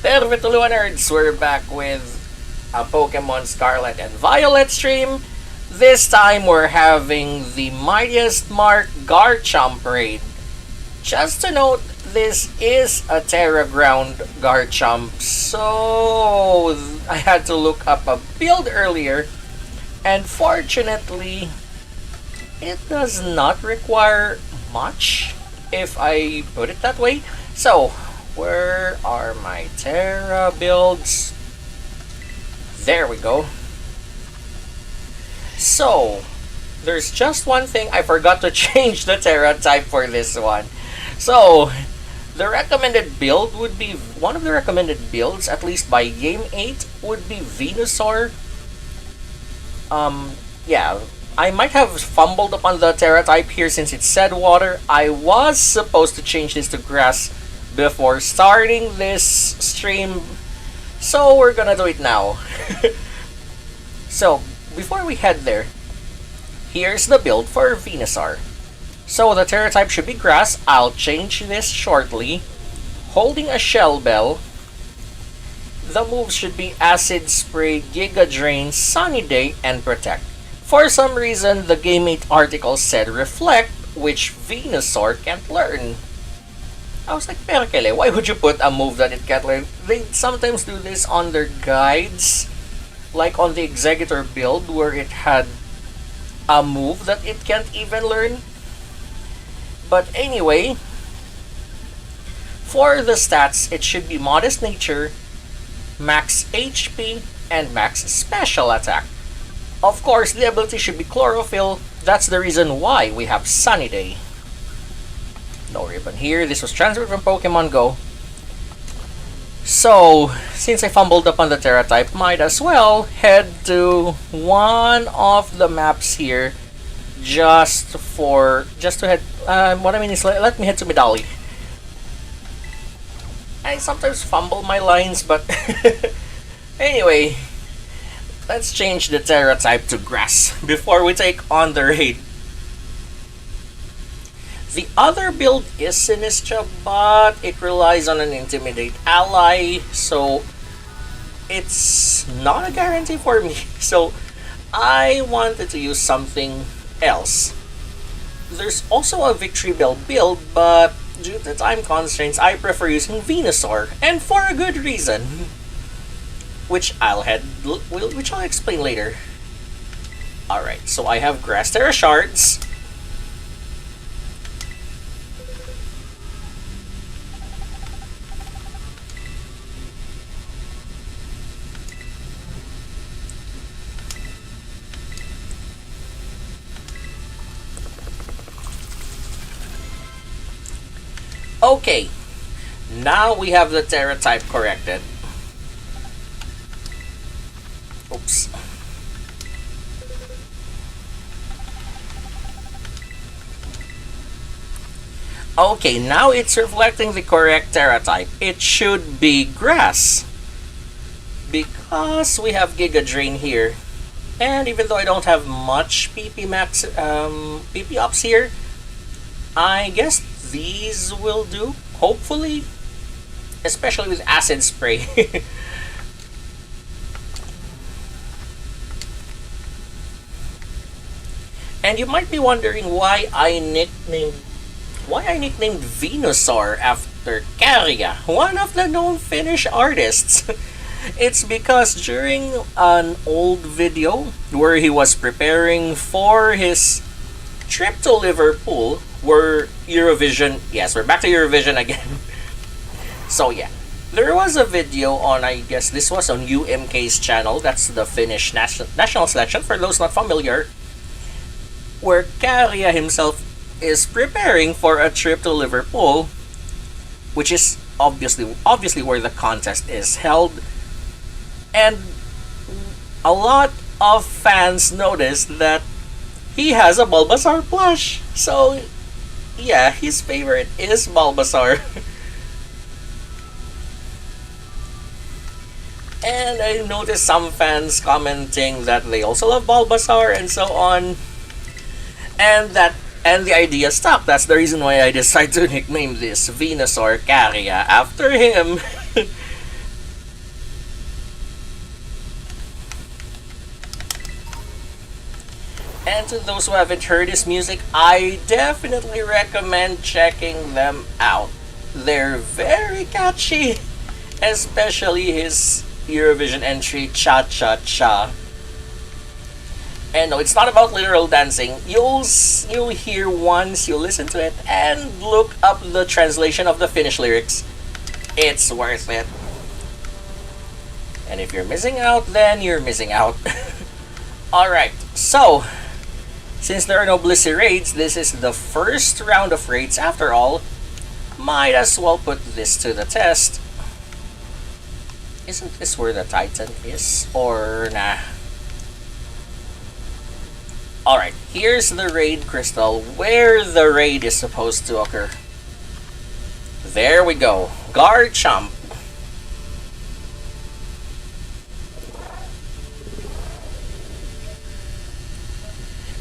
Hello, nerds! We're back with a Pokemon Scarlet and Violet stream. This time we're having the Mightiest Mark Garchomp raid. Just to note, this is a Tera Ground Garchomp, so I had to look up a build earlier, and fortunately, it does not require much, if I put it that way. So, where are my Tera builds? There we go. So, there's just one thing I forgot to change the Tera type for this one. So, the recommended build would be, one of the recommended builds, at least by Game 8, would be Venusaur. Yeah, I might have fumbled upon the Tera type here since it said water. I was supposed to change this to grass before starting this stream, so we're gonna do it now. So, before we head there, here's the build for Venusaur. So, the Tera type should be grass. I'll change this shortly. Holding a Shell Bell. The moves should be Acid Spray, Giga Drain, Sunny Day, and Protect. For some reason, the Game 8 article said Reflect, which Venusaur can't learn. I was like, Perkele, why would you put a move that it can't learn? They sometimes do this on their guides, like on the Executor build, where it had a move that it can't even learn. But anyway, for the stats, it should be Modest Nature, Max HP, and Max Special Attack. Of course, the ability should be Chlorophyll. That's the reason why we have Sunny Day. No ribbon here. This was transferred from Pokemon Go. So, since I fumbled upon the Tera type, might as well head to one of the maps here just to head. What I mean is, let me head to Medali. I sometimes fumble my lines, but anyway, let's change the Tera type to grass before we take on the raid. The other build is Sinistra, but it relies on an Intimidate ally, so it's not a guarantee for me. So I wanted to use something else. There's also a Victory Bell build, but due to time constraints, I prefer using Venusaur, and for a good reason, which I'll explain later. Alright, so I have Grass Tera Shards. Okay, now we have the Tera type corrected. Oops. Okay, now it's reflecting the correct Tera type. It should be grass, because we have Giga Drain here. And even though I don't have much PP max, PP ups here, I guess these will do, hopefully, especially with Acid Spray. And you might be wondering why I nicknamed Venusaur after Caria, one of the known Finnish artists. It's because during an old video where he was preparing for his trip to Liverpool, where Eurovision, yes, we're back to Eurovision again. So yeah, there was a video on, I guess this was on UMK's channel, that's the Finnish national selection, for those not familiar, where Caria himself is preparing for a trip to Liverpool, which is obviously where the contest is held, and a lot of fans noticed that he has a Bulbasaur plush. So yeah, his favorite is Bulbasaur. And I noticed some fans commenting that they also love Bulbasaur and so on. And the idea stuck. That's the reason why I decided to nickname this Venusaur Caria after him. And to those who haven't heard his music, I definitely recommend checking them out. They're very catchy, especially his Eurovision entry, Cha Cha Cha. And no, it's not about literal dancing. You'll hear once you listen to it and look up the translation of the Finnish lyrics. It's worth it. And if you're missing out, then you're missing out. Alright, so since there are no Blissey raids, this is the first round of raids after all. Might as well put this to the test. Isn't this where the Titan is? Or nah? Alright, here's the raid crystal, where the raid is supposed to occur. There we go. Garchomp.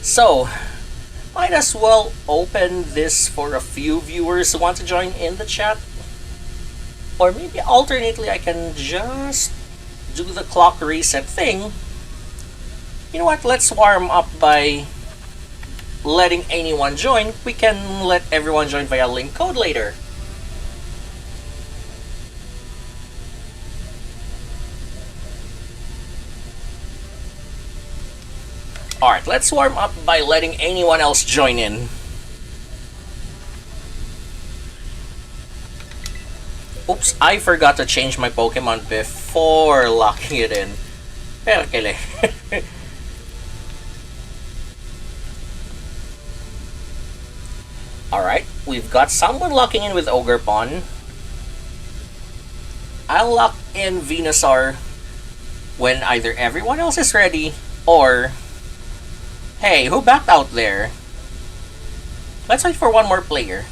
So, might as well open this for a few viewers who want to join in the chat. Or maybe alternately I can just do the clock reset thing. You know what, let's warm up by letting anyone join. We can let everyone join via link code later. Alright, let's warm up by letting anyone else join in. Oops, I forgot to change my Pokemon before locking it in. Perkele. Alright, we've got someone locking in with Ogerpon. I'll lock in Venusaur when either everyone else is ready or... Hey, who backed out there? Let's wait for one more player.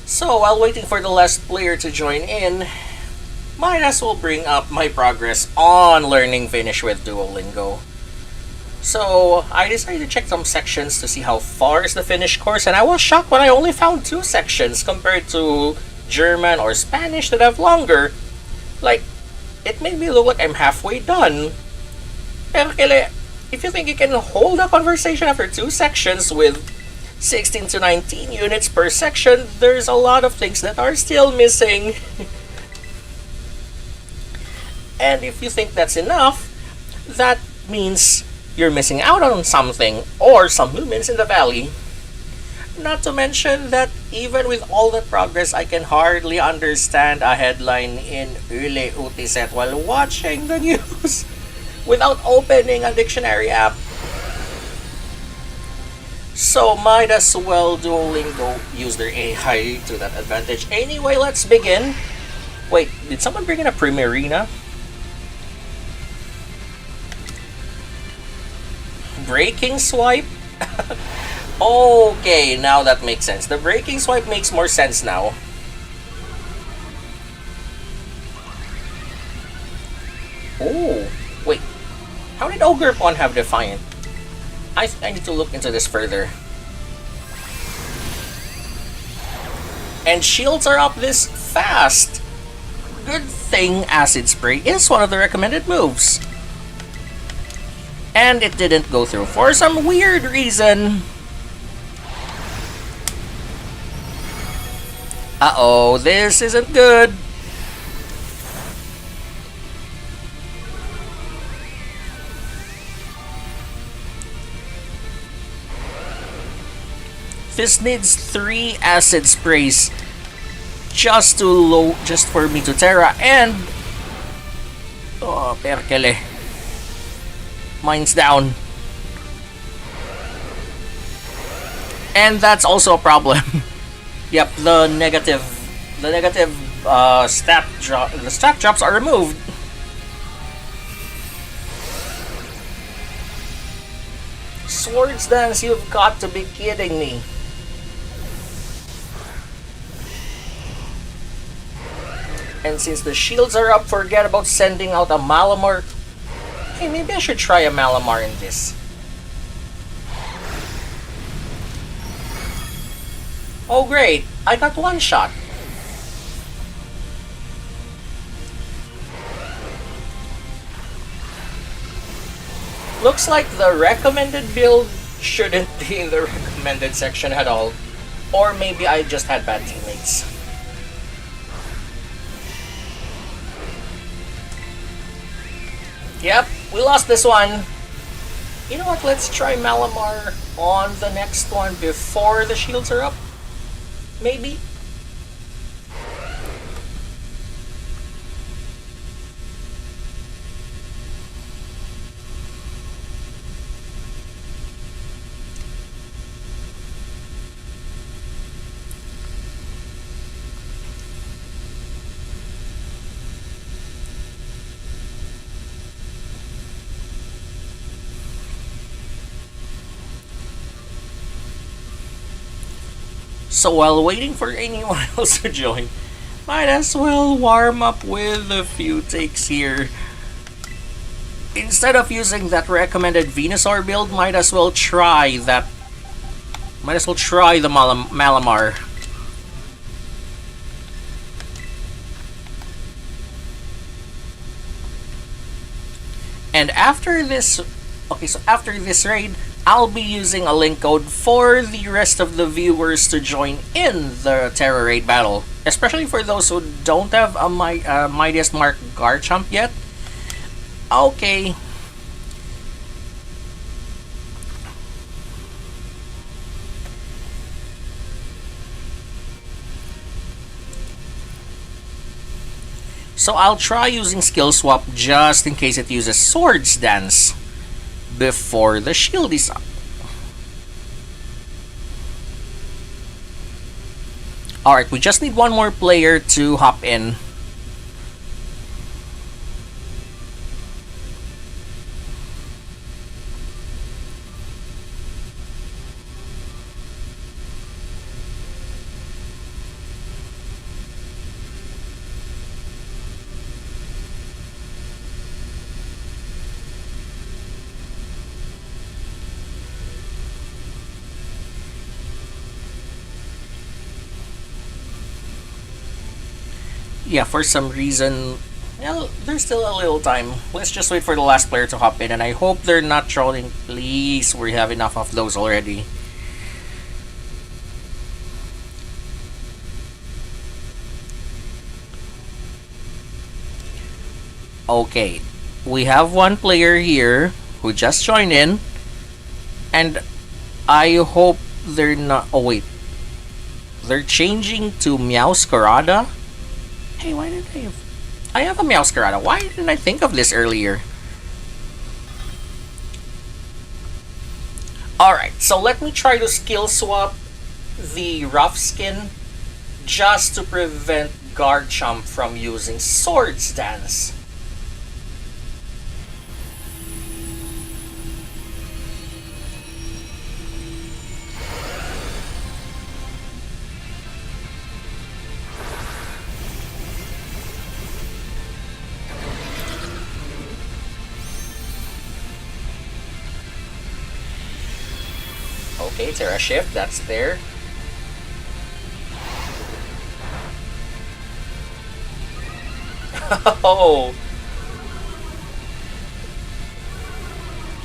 So, while waiting for the last player to join in, might as well bring up my progress on learning Finnish with Duolingo. So, I decided to check some sections to see how far is the Finnish course, and I was shocked when I only found 2 sections compared to German or Spanish that have longer. Like, it made me look like I'm halfway done. Pero if you think you can hold a conversation after 2 sections with 16 to 19 units per section, there's a lot of things that are still missing. And if you think that's enough, that means you're missing out on something or some movements in the valley. Not to mention that even with all the progress, I can hardly understand a headline in Yle Uutiset while watching the news without opening a dictionary app. So might as well Duolingo use their AI to that advantage. Anyway, let's begin. Wait, did someone bring in a Primarina? Breaking swipe? Okay, now that makes sense. The breaking swipe makes more sense now. Oh, wait. How did Ogerpon have Defiant? I need to look into this further. And shields are up this fast. Good thing Acid Spray is one of the recommended moves. And it didn't go through for some weird reason. Uh-oh, this isn't good. This needs 3 acid sprays just for me to Tera, and oh, perkele. Mine's down. And that's also a problem. Yep, the negative stat drops are removed. Swords Dance, you've got to be kidding me. And since the shields are up, forget about sending out a Malamar. Hey, maybe I should try a Malamar in this. Oh great, I got one shot. Looks like the recommended build shouldn't be in the recommended section at all. Or maybe I just had bad teammates. Yep, we lost this one. You know what, let's try Malamar on the next one before the shields are up. Maybe? So while waiting for anyone else to join, might as well warm up with a few takes here. Instead of using that recommended Venusaur build, might as well try the Malamar. And after this, after this raid, I'll be using a link code for the rest of the viewers to join in the Tera raid battle. Especially for those who don't have a Mightiest Mark Garchomp yet. Okay. So I'll try using Skill Swap just in case it uses Swords Dance before the shield is up. Alright, we just need one more player to hop in. Yeah, for some reason, well, there's still a little time. Let's just wait for the last player to hop in, and I hope they're not trolling. Please, we have enough of those already. Okay, we have one player here who just joined in, and I hope they're not. Oh wait, they're changing to Meowscarada. Hey, why did I have a Meowscarada. Why didn't I think of this earlier? Alright, so let me try to skill swap the Rough Skin just to prevent Garchomp from using Swords Dance. Okay, Tera Shift, that's there. Oh!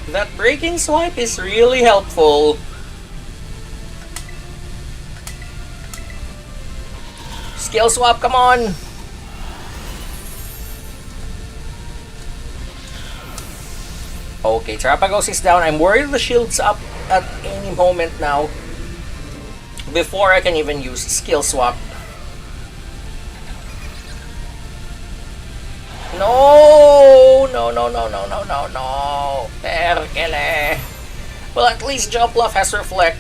That breaking swipe is really helpful. Skill swap, come on! Okay, Terapagos is down. I'm worried the shield's up at any moment now. Before I can even use skill swap. No! No, no, no, no, no, no, no! Perkele! Well, at least Jumpluff has Reflect.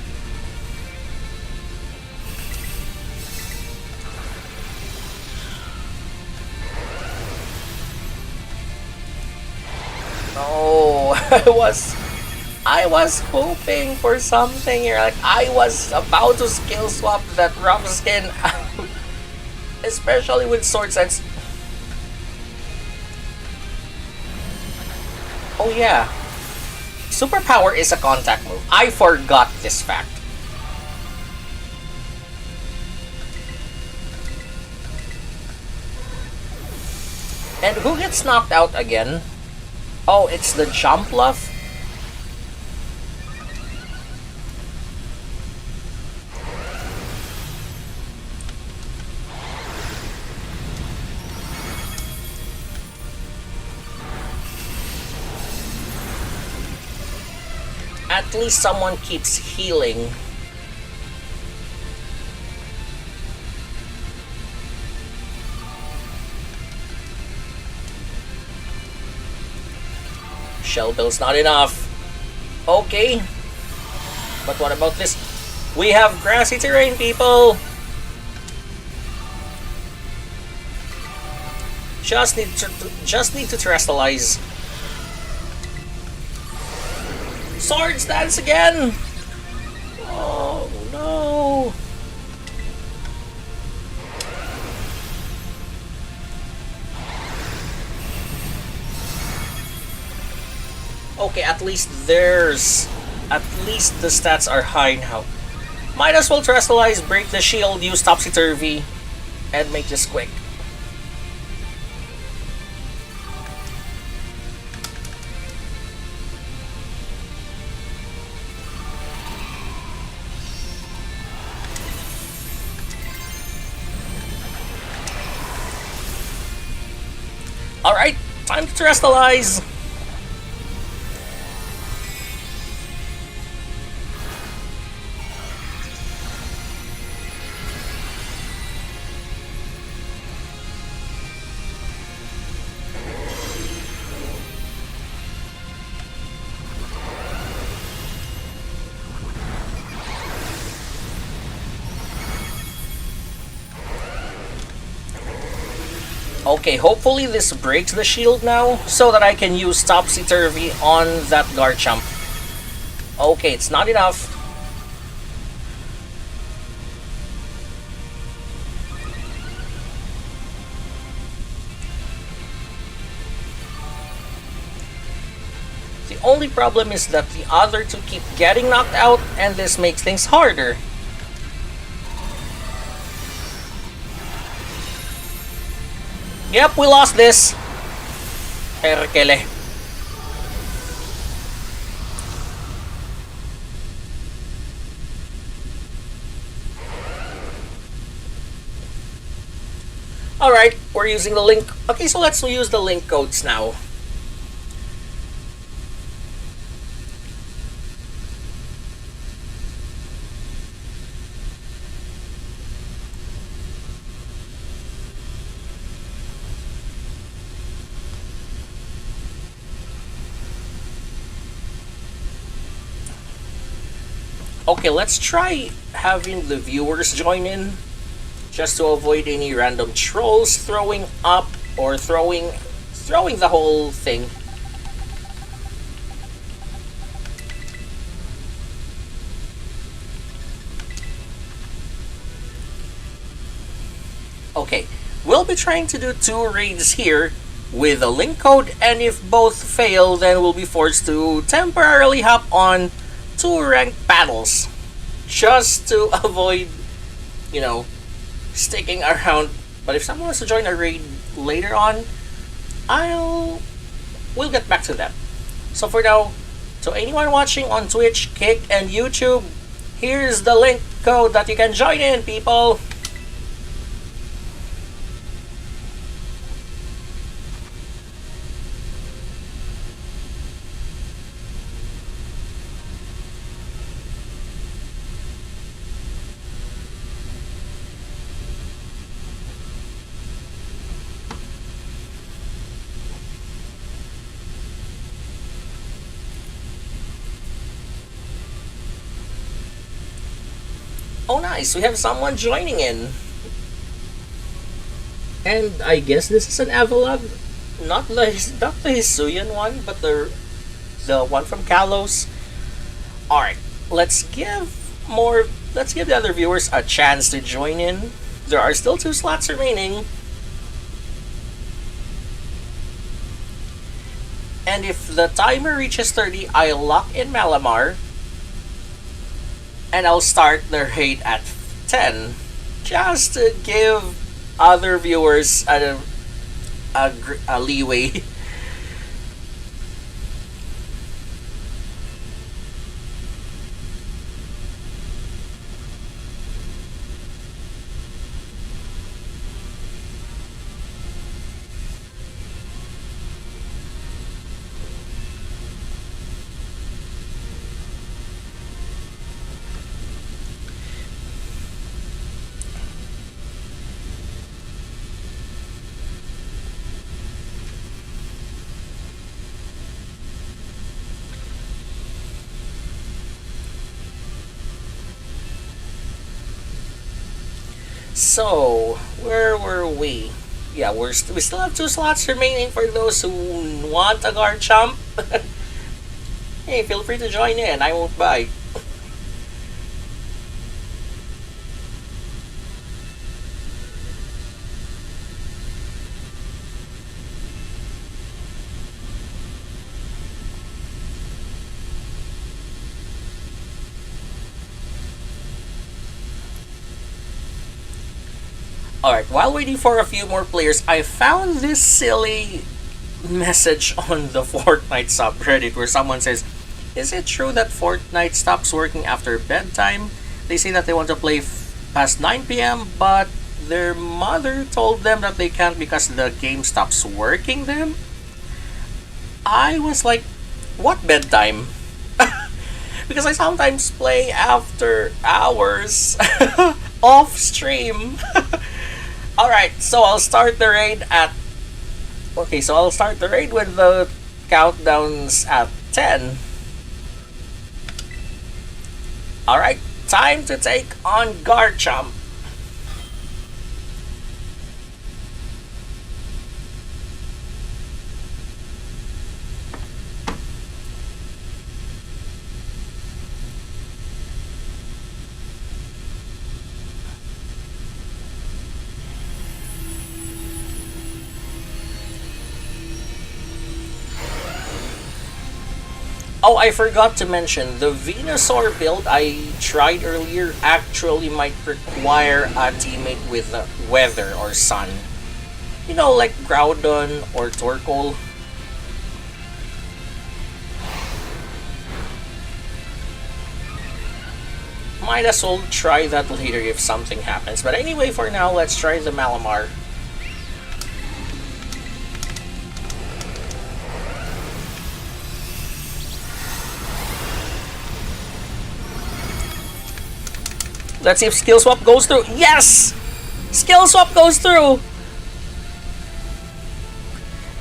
No, I was hoping for something here. Like, I was about to skill swap that Rough Skin, especially with Sword Sense. Oh yeah, superpower is a contact move. I forgot this fact. And who gets knocked out again? Oh, it's the jump bluff? At least someone keeps healing. Shell bill's not enough. Okay. But what about this? We have grassy terrain, people! Just need to terrestrialize. Swords dance again! Oh no! Okay, at least the stats are high now. Might as well terrestrialize, break the shield, use topsy-turvy, and make this quick. Alright, time to terrestrialize! Okay, hopefully this breaks the shield now, so that I can use Topsy-Turvy on that Garchomp. Okay, it's not enough. The only problem is that the other two keep getting knocked out, and this makes things harder. Yep, we lost this. Herkele. Alright, we're using the link. Okay, so let's use the link codes now. Okay, let's try having the viewers join in, just to avoid any random trolls throwing up or throwing the whole thing. Okay, we'll be trying to do 2 raids here with a link code, and if both fail, then we'll be forced to temporarily hop on 2 ranked battles, just to avoid, you know, sticking around. But if someone wants to join a raid later on, we'll get back to that. So for now, to anyone watching on Twitch, Kick, and YouTube, here's the link code that you can join in, people. Oh nice, we have someone joining in. And I guess this is an Avalon, not the Hisuian one, but the one from Kalos. Alright, let's give the other viewers a chance to join in. There are still 2 slots remaining. And if the timer reaches 30, I lock in Malamar and I'll start the raid at 10 just to give other viewers a leeway. So, where were we? Yeah, we still have two slots remaining for those who want a Garchomp. Hey, feel free to join in. I won't bite. Alright, while waiting for a few more players, I found this silly message on the Fortnite subreddit where someone says, is it true that Fortnite stops working after bedtime? They say that they want to play past 9 p.m., but their mother told them that they can't because the game stops working them? I was like, what bedtime? Because I sometimes play after hours off stream. Alright, so I'll start the raid at... Okay, so I'll start the raid with the countdowns at 10. Alright, time to take on Garchomp. Oh, I forgot to mention, the Venusaur build I tried earlier actually might require a teammate with weather or sun. You know, like Groudon or Torkoal. Might as well try that later if something happens. But anyway, for now, let's try the Malamar. Let's see if Skill Swap goes through. Yes! Skill Swap goes through!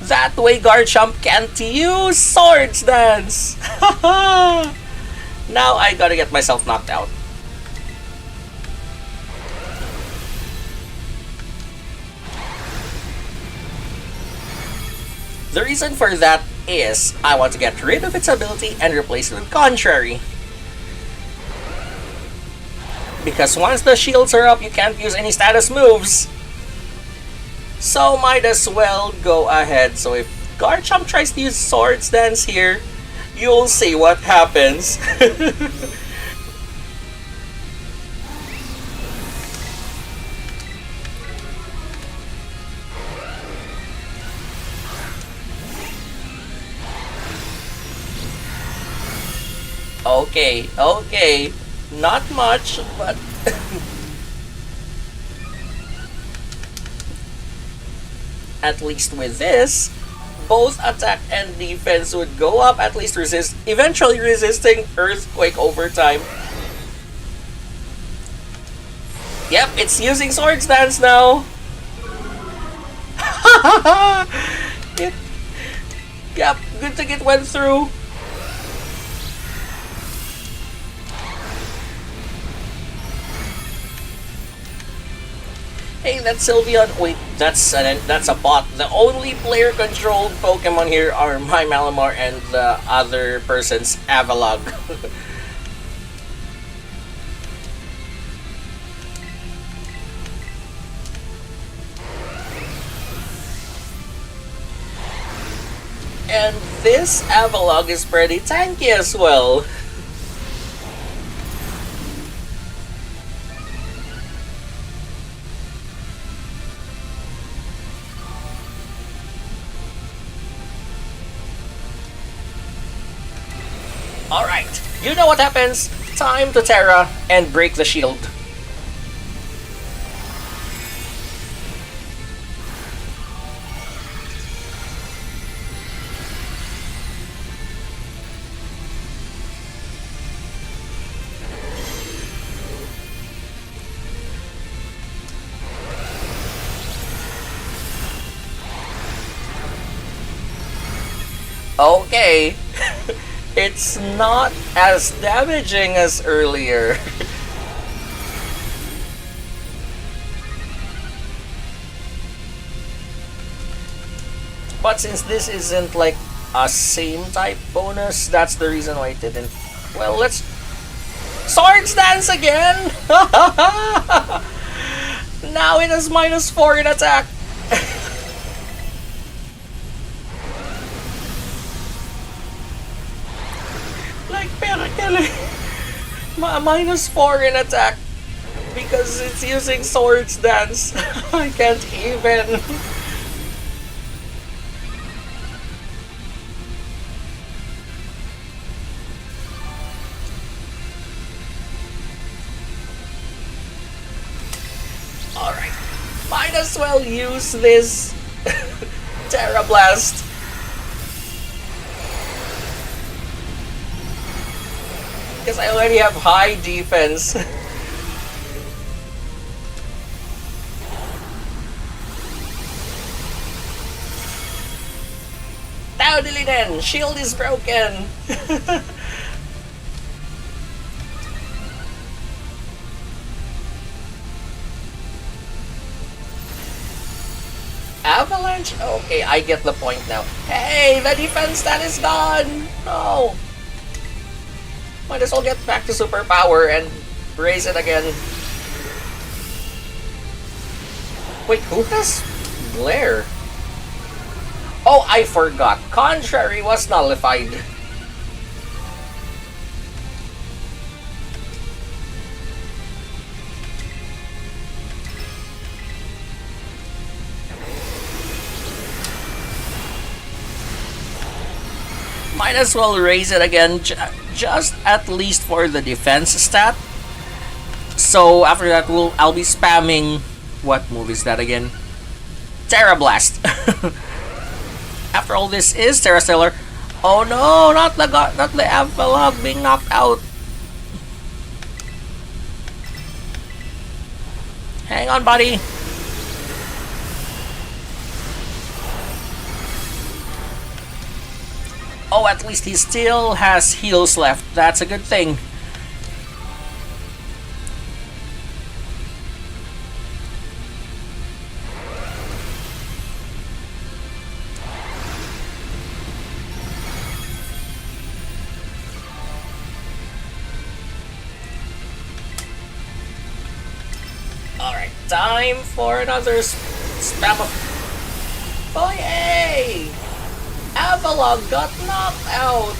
That way Garchomp can't use Swords Dance! Now I gotta get myself knocked out. The reason for that is I want to get rid of its ability and replace it with Contrary. Because once the shields are up, you can't use any status moves. So might as well go ahead. So if Garchomp tries to use Swords Dance here, you'll see what happens. Okay. Not much, but... At least with this, both attack and defense would go up, at least eventually resisting Earthquake over time. Yep, it's using Swords Dance now. Yep, good thing it went through. Hey, that's Sylveon. Wait, that's a bot. The only player-controlled Pokemon here are my Malamar and the other person's Avalog. And this Avalog is pretty tanky as well. Alright, you know what happens. Time to Tera and break the shield. Okay. It's not as damaging as earlier. But since this isn't like a same type bonus, that's the reason why it didn't. Well, let's Swords Dance again! Now it has -4 in attack. Like Perakele. -4 in attack because it's using Swords Dance. I can't even. Alright. Might as well use this Tera Blast. Because I already have high defense. Totally then, shield is broken. Avalanche? Okay, I get the point now. Hey, the defense stat is gone! No! Might as well get back to superpower and raise it again. Wait, who has Glare? Oh, I forgot. Contrary was nullified. Might as well raise it again, just at least for the defense stat. So after that, I'll be spamming. What move is that again? Tera Blast. After all, this is Terra Stellar. Oh no, not the Avalog being knocked out. Hang on, buddy. Oh, at least he still has heals left. That's a good thing. Alright, time for another spam of... Oh, yay! Avalog got knocked out!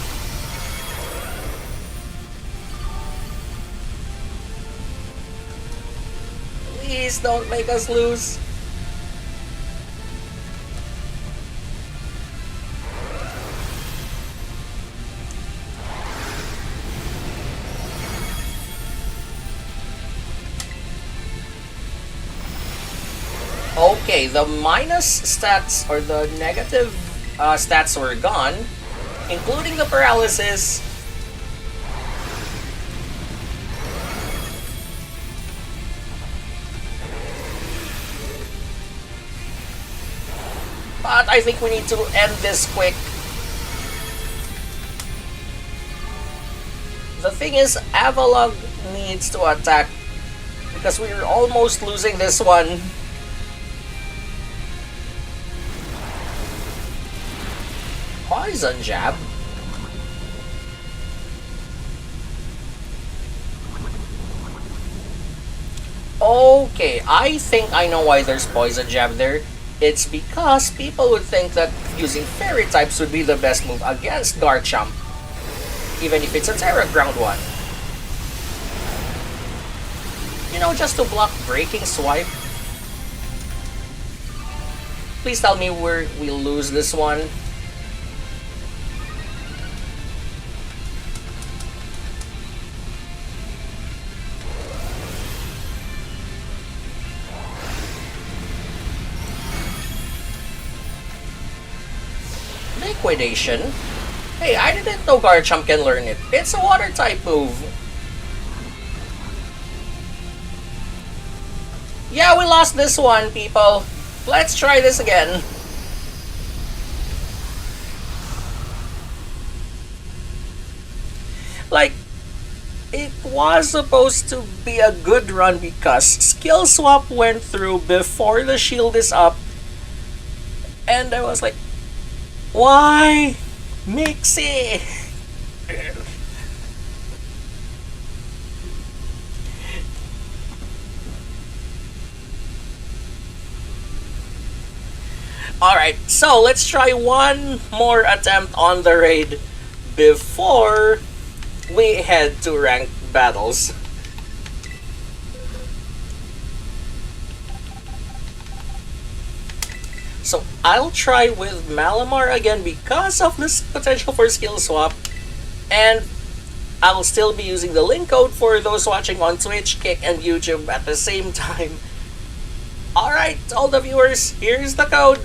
Please don't make us lose. Okay, the minus stats or the negative stats were gone, including the paralysis. But I think we need to end this quick. The thing is, Avalog needs to attack because we're almost losing this one. Poison Jab? Okay, I think I know why there's Poison Jab there. It's because people would think that using fairy types would be the best move against Garchomp, even if it's a Tera Ground one. You know, just to block Breaking Swipe. Please tell me we lose this one. Liquidation? Hey, I didn't know Garchomp can learn it. It's a water type move. Yeah, we lost this one, people. Let's try this again. Like, it was supposed to be a good run because skill swap went through before the shield is up. And I was like, why? Mixie! Alright, so let's try one more attempt on the raid before we head to ranked battles. So I'll try with Malamar again because of this potential for skill swap, and I'll still be using the link code for those watching on Twitch, Kick, and YouTube at the same time. Alright, all the viewers, here's the code.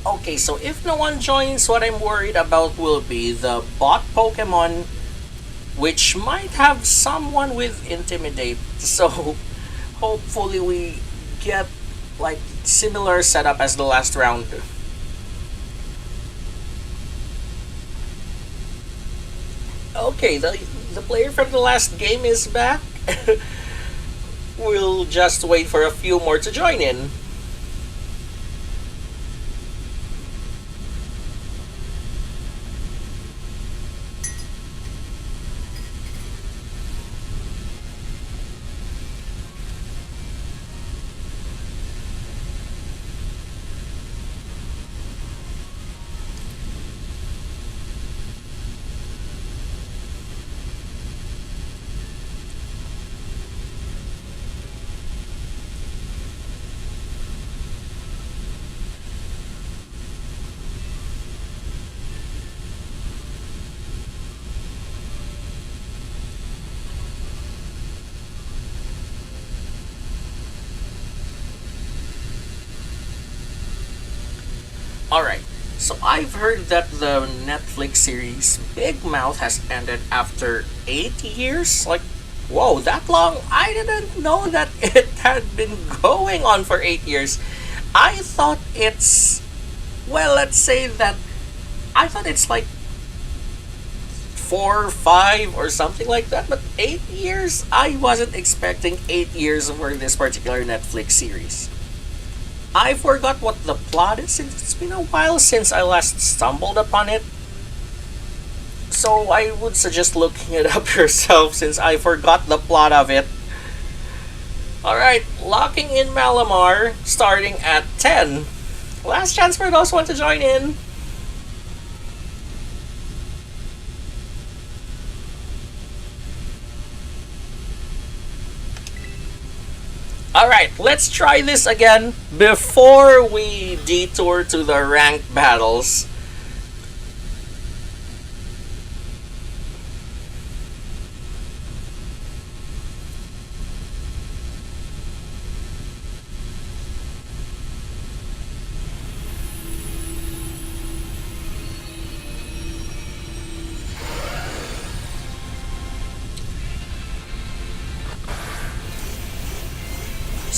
Okay, so if no one joins, what I'm worried about will be the bot Pokemon, which might have someone with Intimidate. So hopefully we get like similar setup as the last round. Okay, the player from the last game is back. We'll just wait for a few more to join in. Alright, so I've heard that the Netflix series Big Mouth has ended after 8 years. Like, whoa, that long? I didn't know that it had been going on for 8 years. I thought it's, well, let's say that, I thought it's like 4, 5 or something like that, but 8 years? I wasn't expecting 8 years for this particular Netflix series. I forgot what the plot is since it's been a while since I last stumbled upon it. So I would suggest looking it up yourself since I forgot the plot of it. Alright, locking in Malamar starting at 10. Last chance for those who want to join in. Alright, let's try this again before we detour to the ranked battles.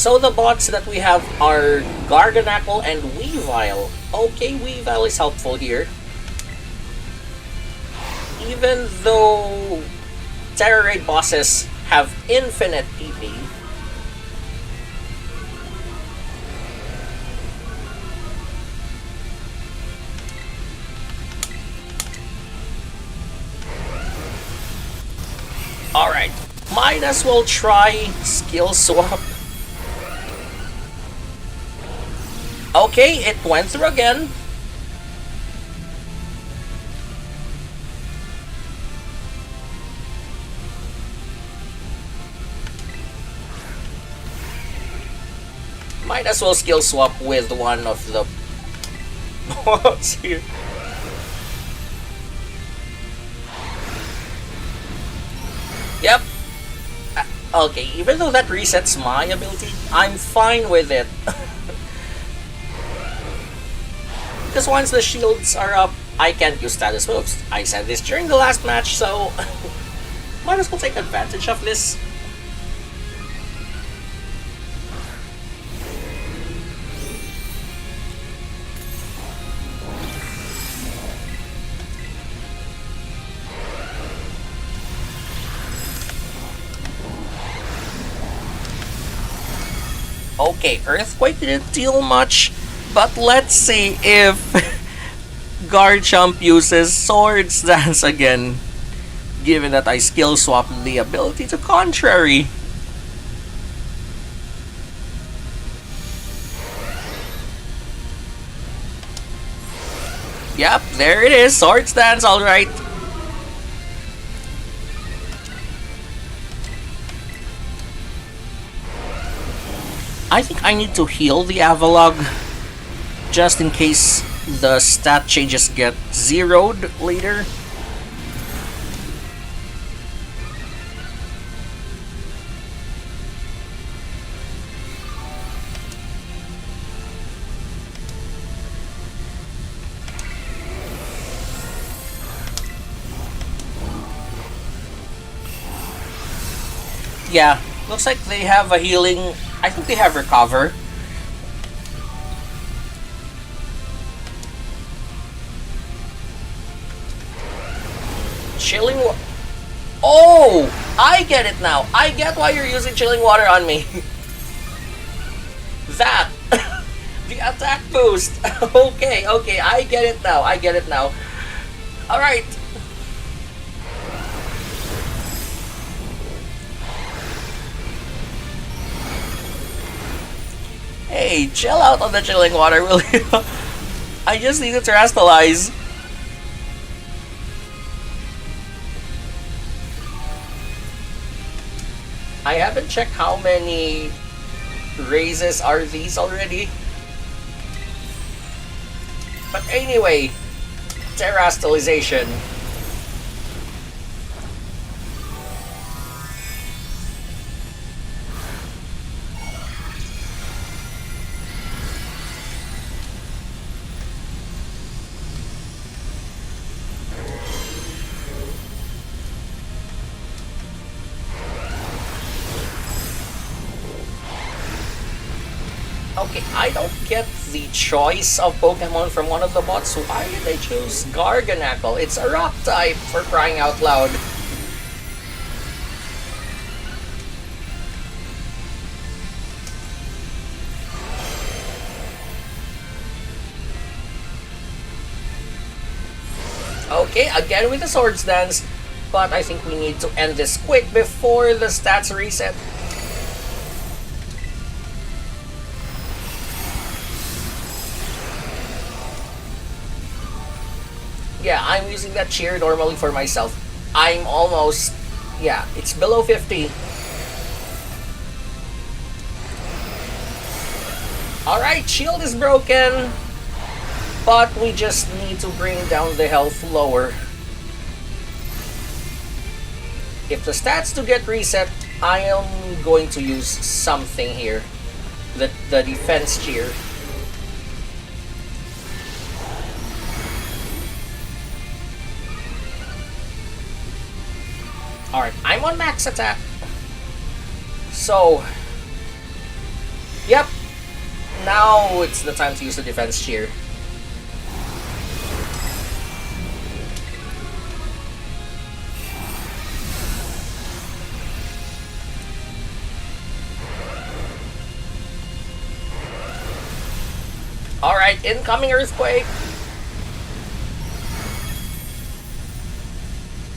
So the bots that we have are Garganackle and Weavile. Okay, Weavile is helpful here. Even though Tera Raid bosses have infinite PP, alright, might as well try skill swap. Okay, it went through again. Might as well skill swap with one of the bots here. Yep. Okay, even though that resets my ability, I'm fine with it. Because once the shields are up, I can't use status moves. I said this during the last match, so might as well take advantage of this. Okay, Earthquake didn't deal much, but let's see if Garchomp uses Swords Dance again, given that I skill swapped the ability to Contrary. Yep, there it is, Swords Dance, alright. I think I need to heal the Avalog just in case the stat changes get zeroed later. Yeah, looks like they have a healing. I think they have Recover. Chilling water. Oh! I get it now. I get why you're using chilling water on me. That. The attack boost. Okay, okay. I get it now. I get it now. Alright. Hey, chill out on the chilling water, will you? I just need to terrestrialize. I haven't checked how many raises are these already. But anyway, terrestrialization. Okay, I don't get the choice of Pokemon from one of the bots. Why did they choose Garganackle? It's a rock type, for crying out loud. Okay, again with the Swords Dance, but I think we need to end this quick before the stats reset. Yeah, I'm using that cheer normally for myself. I'm almost, yeah, it's below 50. Alright, shield is broken, but we just need to bring down the health lower. If the stats do get reset, I am going to use something here. The defense cheer. Alright, I'm on max attack. So, Yep, now it's the time to use the defense cheer. Alright, incoming earthquake.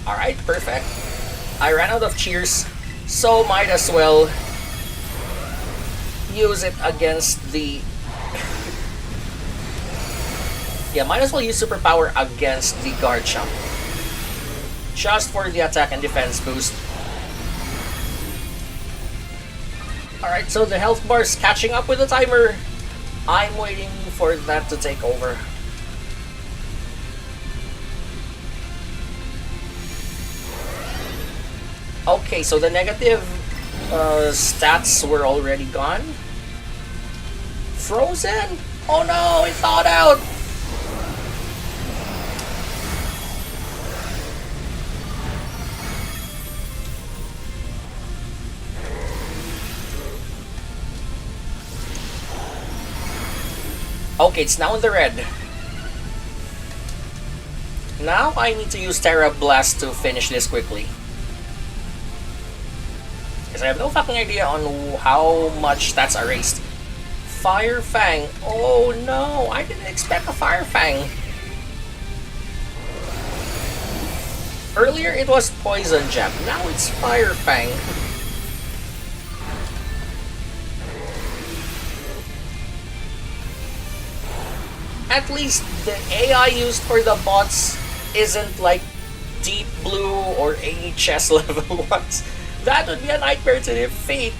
Alright, perfect. I ran out of cheers, so might as well use it against the... yeah, might as well use superpower against the Garchomp. Just for the attack and defense boost. Alright, so the health bar's catching up with the timer. I'm waiting for that to take over. Okay, so the negative stats were already gone. Frozen? Oh no, it thawed out! Okay, it's now in the red. Now I need to use Tera Blast to finish this quickly. Because I have no fucking idea on how much stats are raised. Fire Fang. Oh no, I didn't expect a Fire Fang. Earlier it was Poison Jab, now it's Fire Fang. At least the AI used for the bots isn't like Deep Blue or AHS level ones. That would be a nightmare to defeat.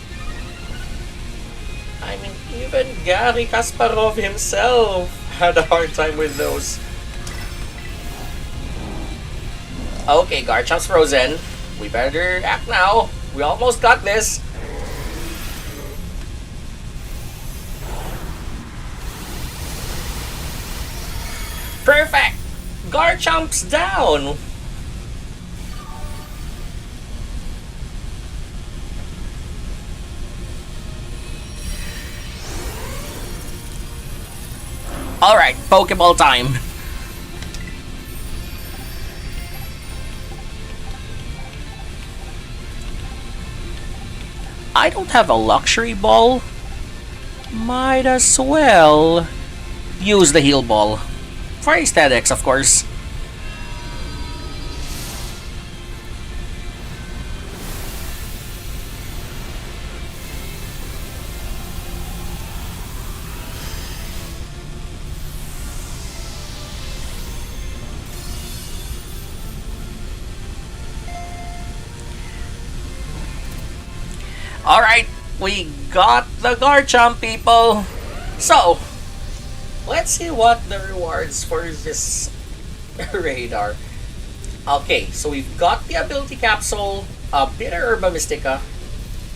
I mean, even Gary Kasparov himself had a hard time with those. Okay, Garchomp's frozen. We better act now. We almost got this. Perfect! Garchomp's down! Alright, Pokeball time. I don't have a luxury ball. Might as well use the heal ball. For aesthetics, of course. Alright, we got the Garchomp, people. So, let's see what the rewards for this raid are. Okay, so we've got the ability capsule, a bitter herba mystica,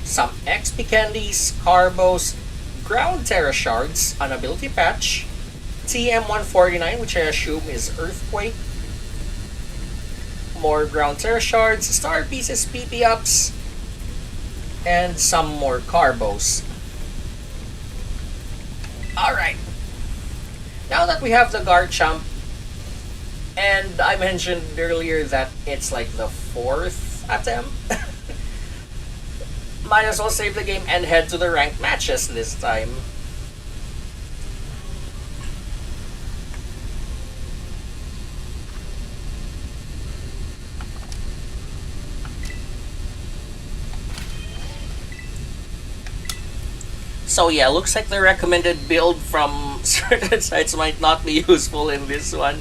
some XP candies, carbos, ground terra shards, an ability patch, TM149, which I assume is earthquake, more ground terra shards, star pieces, PP ups, and some more carbos. Alright. Now that we have the Garchomp, and I mentioned earlier that it's like the 4th attempt, might as well save the game and head to the ranked matches this time. So yeah, looks like the recommended build from certain sites might not be useful in this one.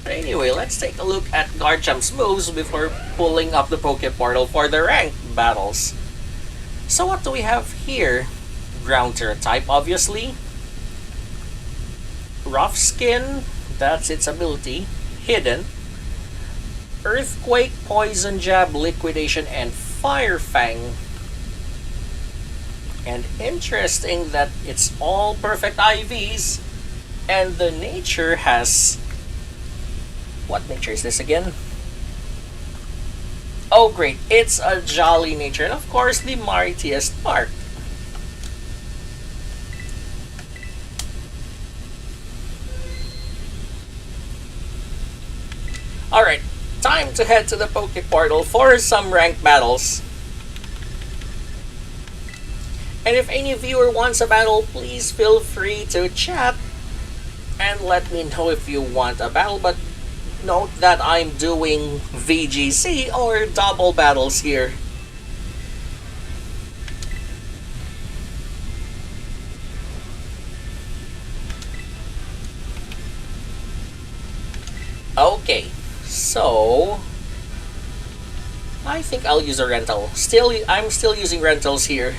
But anyway, let's take a look at Garchomp's moves before pulling up the Poke Portal for the ranked battles. So what do we have here? Ground Terra type, obviously. Rough Skin, that's its ability. Hidden. Earthquake, Poison Jab, Liquidation, and Fire Fang. And interesting that it's all perfect IVs, and the nature has... What nature is this again? Oh great, it's a Jolly nature, and of course the Mightiest Mark. Alright, time to head to the Poke Portal for some ranked battles. And if any viewer wants a battle, please feel free to chat and let me know if you want a battle, but note that I'm doing VGC or double battles here. Okay, so I think I'll use a rental. I'm still using rentals here.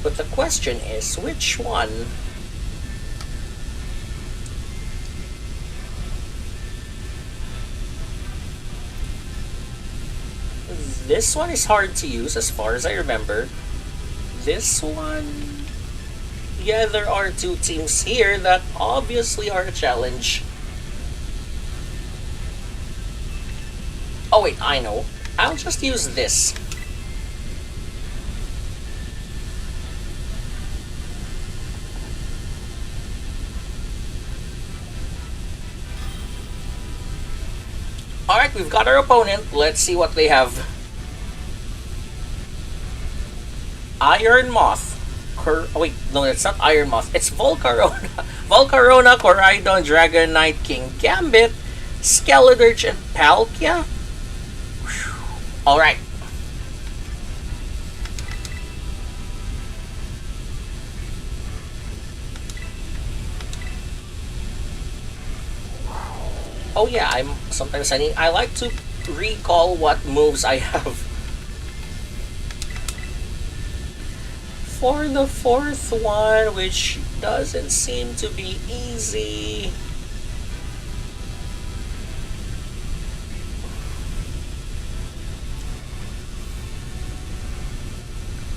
But the question is, which one? This one is hard to use as far as I remember. This one... Yeah, there are two teams here that obviously are a challenge. Oh wait, I know. I'll just use this. Alright, we've got our opponent. Let's see what they have. Iron Moth. Oh wait, no, it's not Iron Moth. It's Volcarona. Volcarona, Coridon, Dragonite, King Gambit, Skeledirge, and Palkia. Alright. Oh yeah, I like to recall what moves I have. For the fourth one, which doesn't seem to be easy.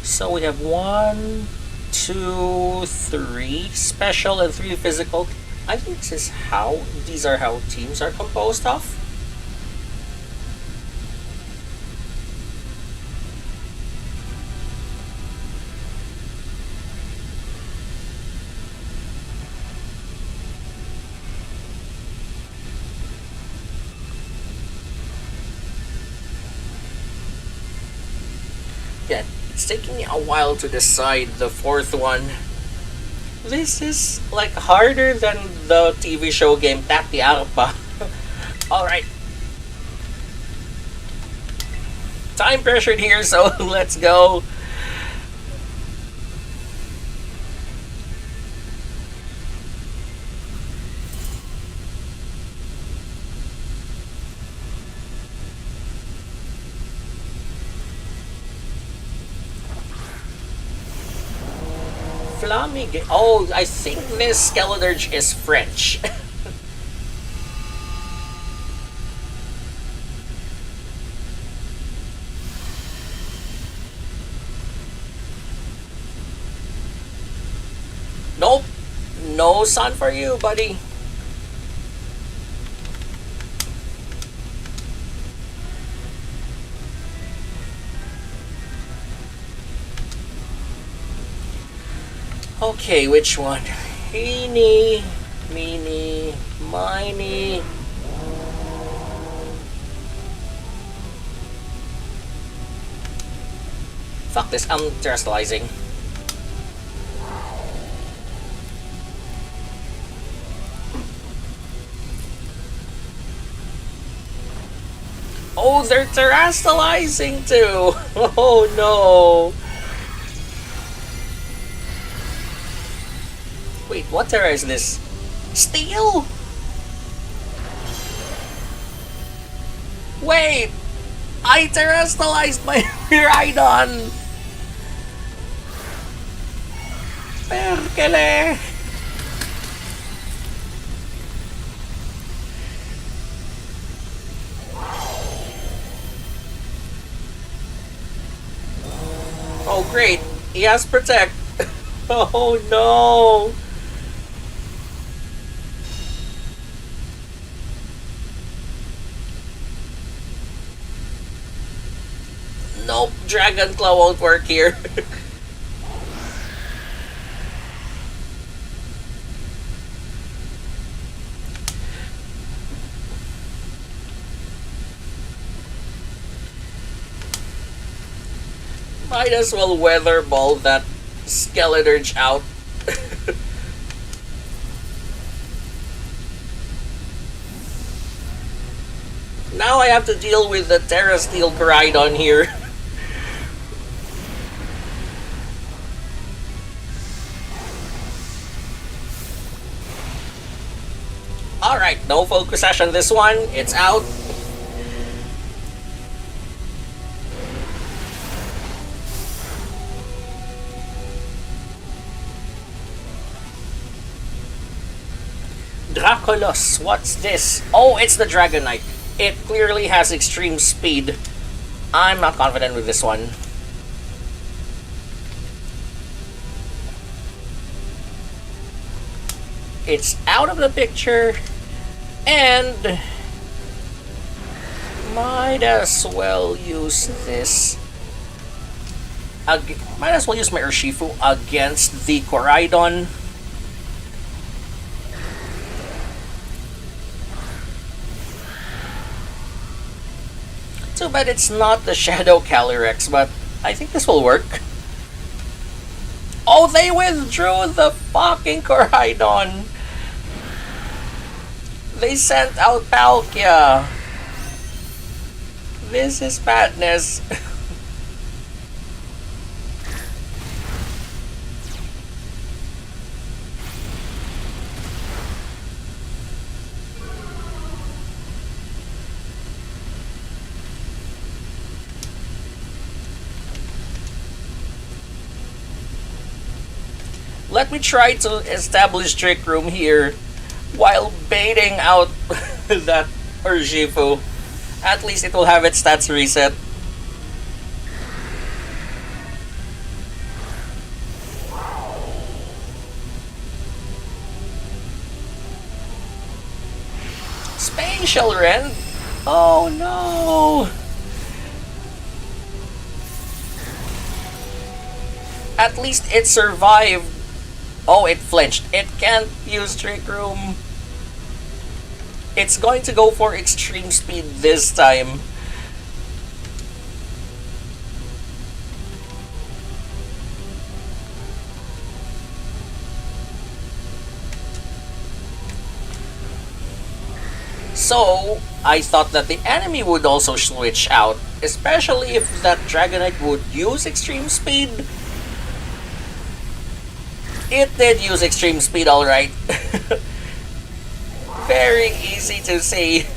So we have 1, 2, 3 special and 3 physical. I think these are how teams are composed of. Yeah, it's taking me a while to decide the fourth one. This is like harder than the TV show game Tati Arpa. Alright. Time pressured here, so let's go. Oh, I think this Skeledirge is French. Nope. No sun for you, buddy. Okay, which one? Eeny, meeny, miny. Fuck this, I'm terrestrializing. Oh, they're terrestrializing too! Oh no! Wait, what Terra is this? Steel? Wait! I terrestrialized my Rhydon! Perkele! Oh great! He has Protect! Oh no! Nope, Dragon Claw won't work here. Might as well weather ball that Skeledirge out. Now I have to deal with the Tera Steel Koraidon here. Alright, no focus sash on this one. It's out. Dracolos, what's this? Oh, it's the Dragonite. It clearly has extreme speed. I'm not confident with this one. It's out of the picture. And might as well use this. Might as well use my Urshifu against the Koraidon. Too bad it's not the Shadow Calyrex, but I think this will work. Oh, they withdrew the fucking Koraidon! They sent out Palkia! This is madness. Let me try to establish Trick Room here while baiting out that Urshifu. At least it will have its stats reset. Spatial Rend? Oh no! At least it survived. Oh, it flinched. It can't use Trick Room. It's going to go for extreme speed this time. So, I thought that the enemy would also switch out, especially if that Dragonite would use extreme speed. It did use extreme speed, alright. Very easy to see.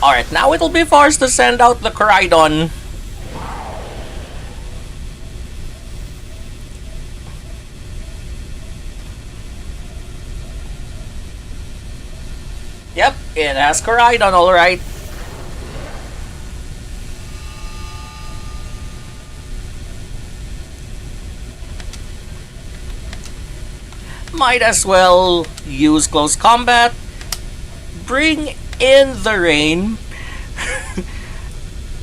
Alright, now it'll be forced to send out the Koraidon. Yep, it has Koraidon, alright. Might as well use close combat, bring in the rain,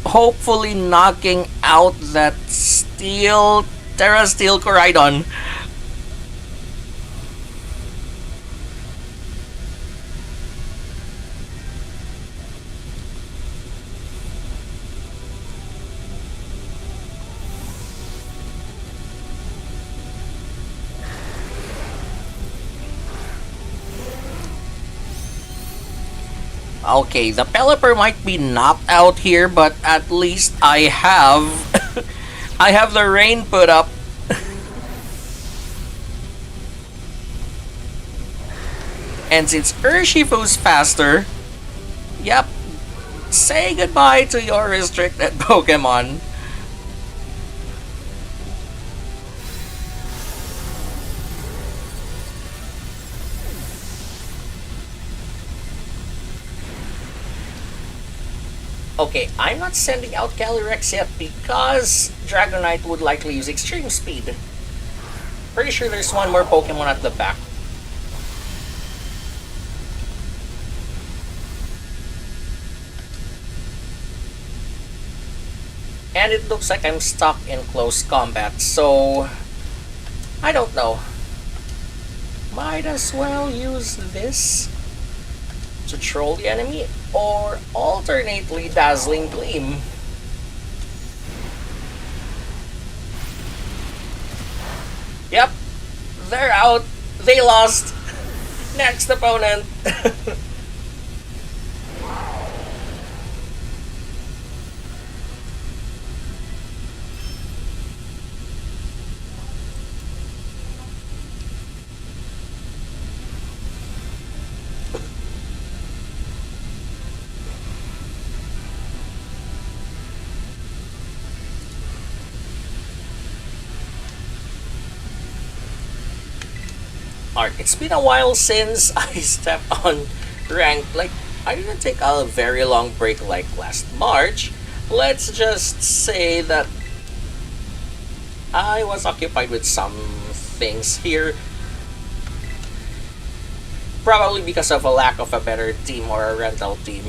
hopefully knocking out that Tera Steel Koraidon. Okay, the Pelipper might be knocked out here, but at least I have I have the rain put up. And since Urshifu's faster, yep, say goodbye to your restricted Pokemon. Okay, I'm not sending out Calyrex yet because Dragonite would likely use Extreme Speed. Pretty sure there's one more Pokemon at the back. And it looks like I'm stuck in close combat, so I don't know. Might as well use this to troll the enemy, or alternately Dazzling Gleam. Yep, they're out. They lost. Next opponent. Alright, it's been a while since I stepped on ranked. Like, I didn't take a very long break like last March. Let's just say that I was occupied with some things here. Probably because of a lack of a better team or a rental team.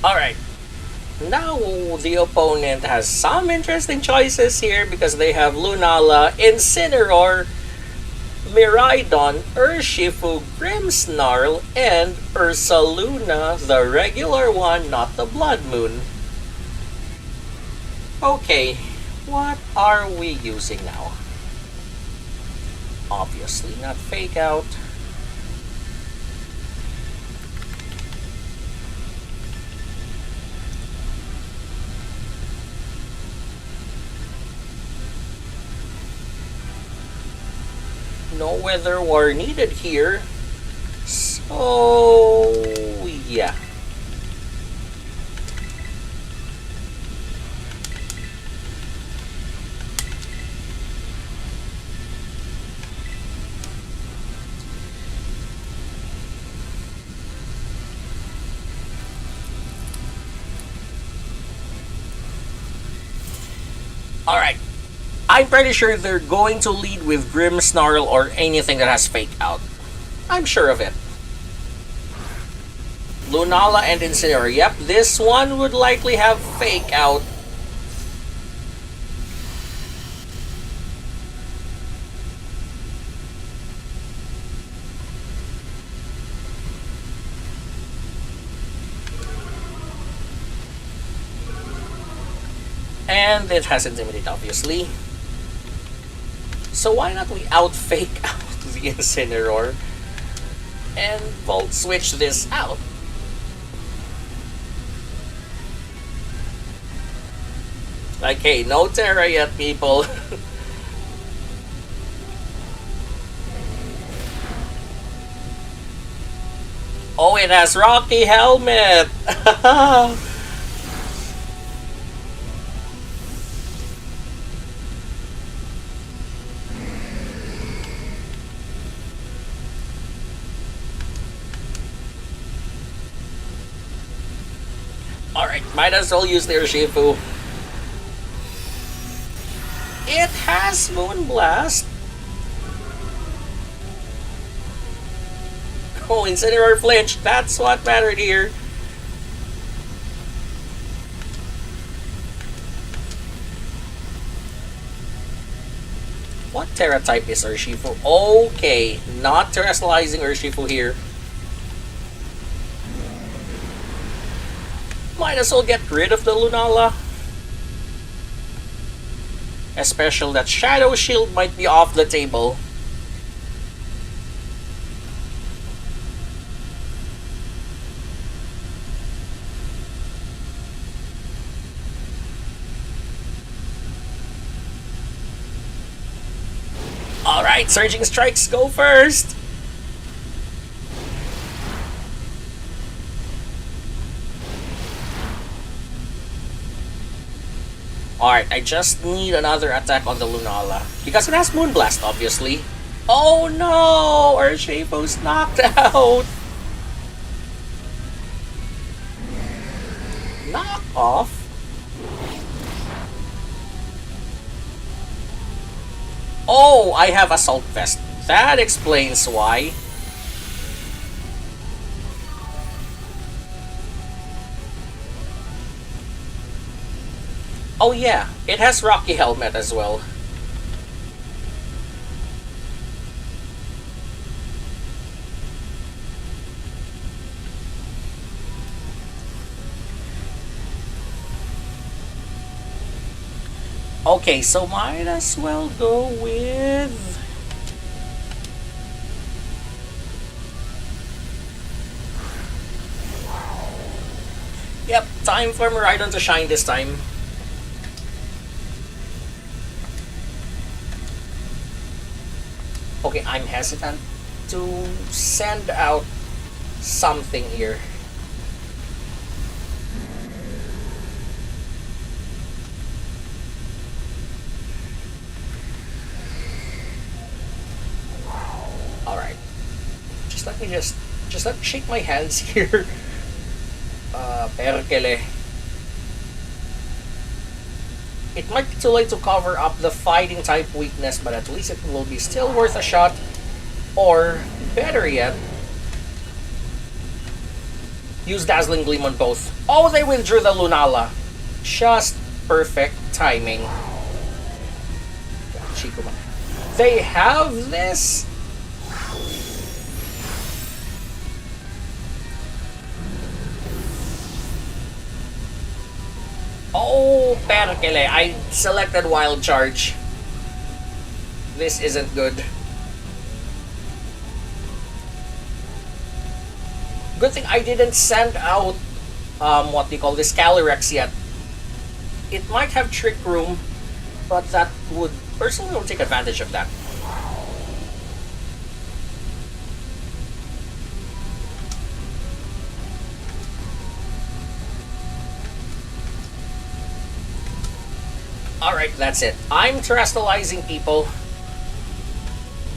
Alright, now the opponent has some interesting choices here because they have Lunala, Incineroar, Miraidon, Urshifu, Grimmsnarl, and Ursaluna, the regular one, not the Blood Moon. Okay, what are we using now? Obviously not Fake Out. No Weather War needed here. So, yeah. Alright. I'm pretty sure they're going to lead with Grimmsnarl or anything that has Fake Out. I'm sure of it. Lunala and Incineroar. Yep, this one would likely have Fake Out. And it has Intimidate, obviously. So why not we out-fake out the Incineroar and Volt Switch this out? Like, hey, no Tera yet, people. Oh, it has Rocky Helmet! Alright, might as well use their Urshifu. It has Moonblast. Oh, Incineroar flinch. That's what mattered here. What Tera type is Urshifu? Okay, not terrestrializing Urshifu here. Might as well get rid of the Lunala. Especially that Shadow Shield might be off the table. Alright, Surging Strikes go first! Alright, I just need another attack on the Lunala. Because it has Moonblast, obviously. Oh no! Urshifu's knocked out! Knock off? Oh, I have Assault Vest. That explains why. Oh yeah, it has Rocky Helmet as well. Okay, so might as well go with... Yep, time for Miraidon to shine this time. Okay, I'm hesitant to send out something here. Alright. Just let me shake my hands here. Perkele. It might be too late to cover up the fighting type weakness, but at least it will be still worth a shot. Or, better yet, use Dazzling Gleam on both. Oh, they withdrew the Lunala. Just perfect timing. They have this? Oh, perkele. I selected Wild Charge. This isn't good. Good thing I didn't send out what they call this Calyrex yet. It might have Trick Room, but that would personally take advantage of that. Alright, that's it. I'm terrestrializing people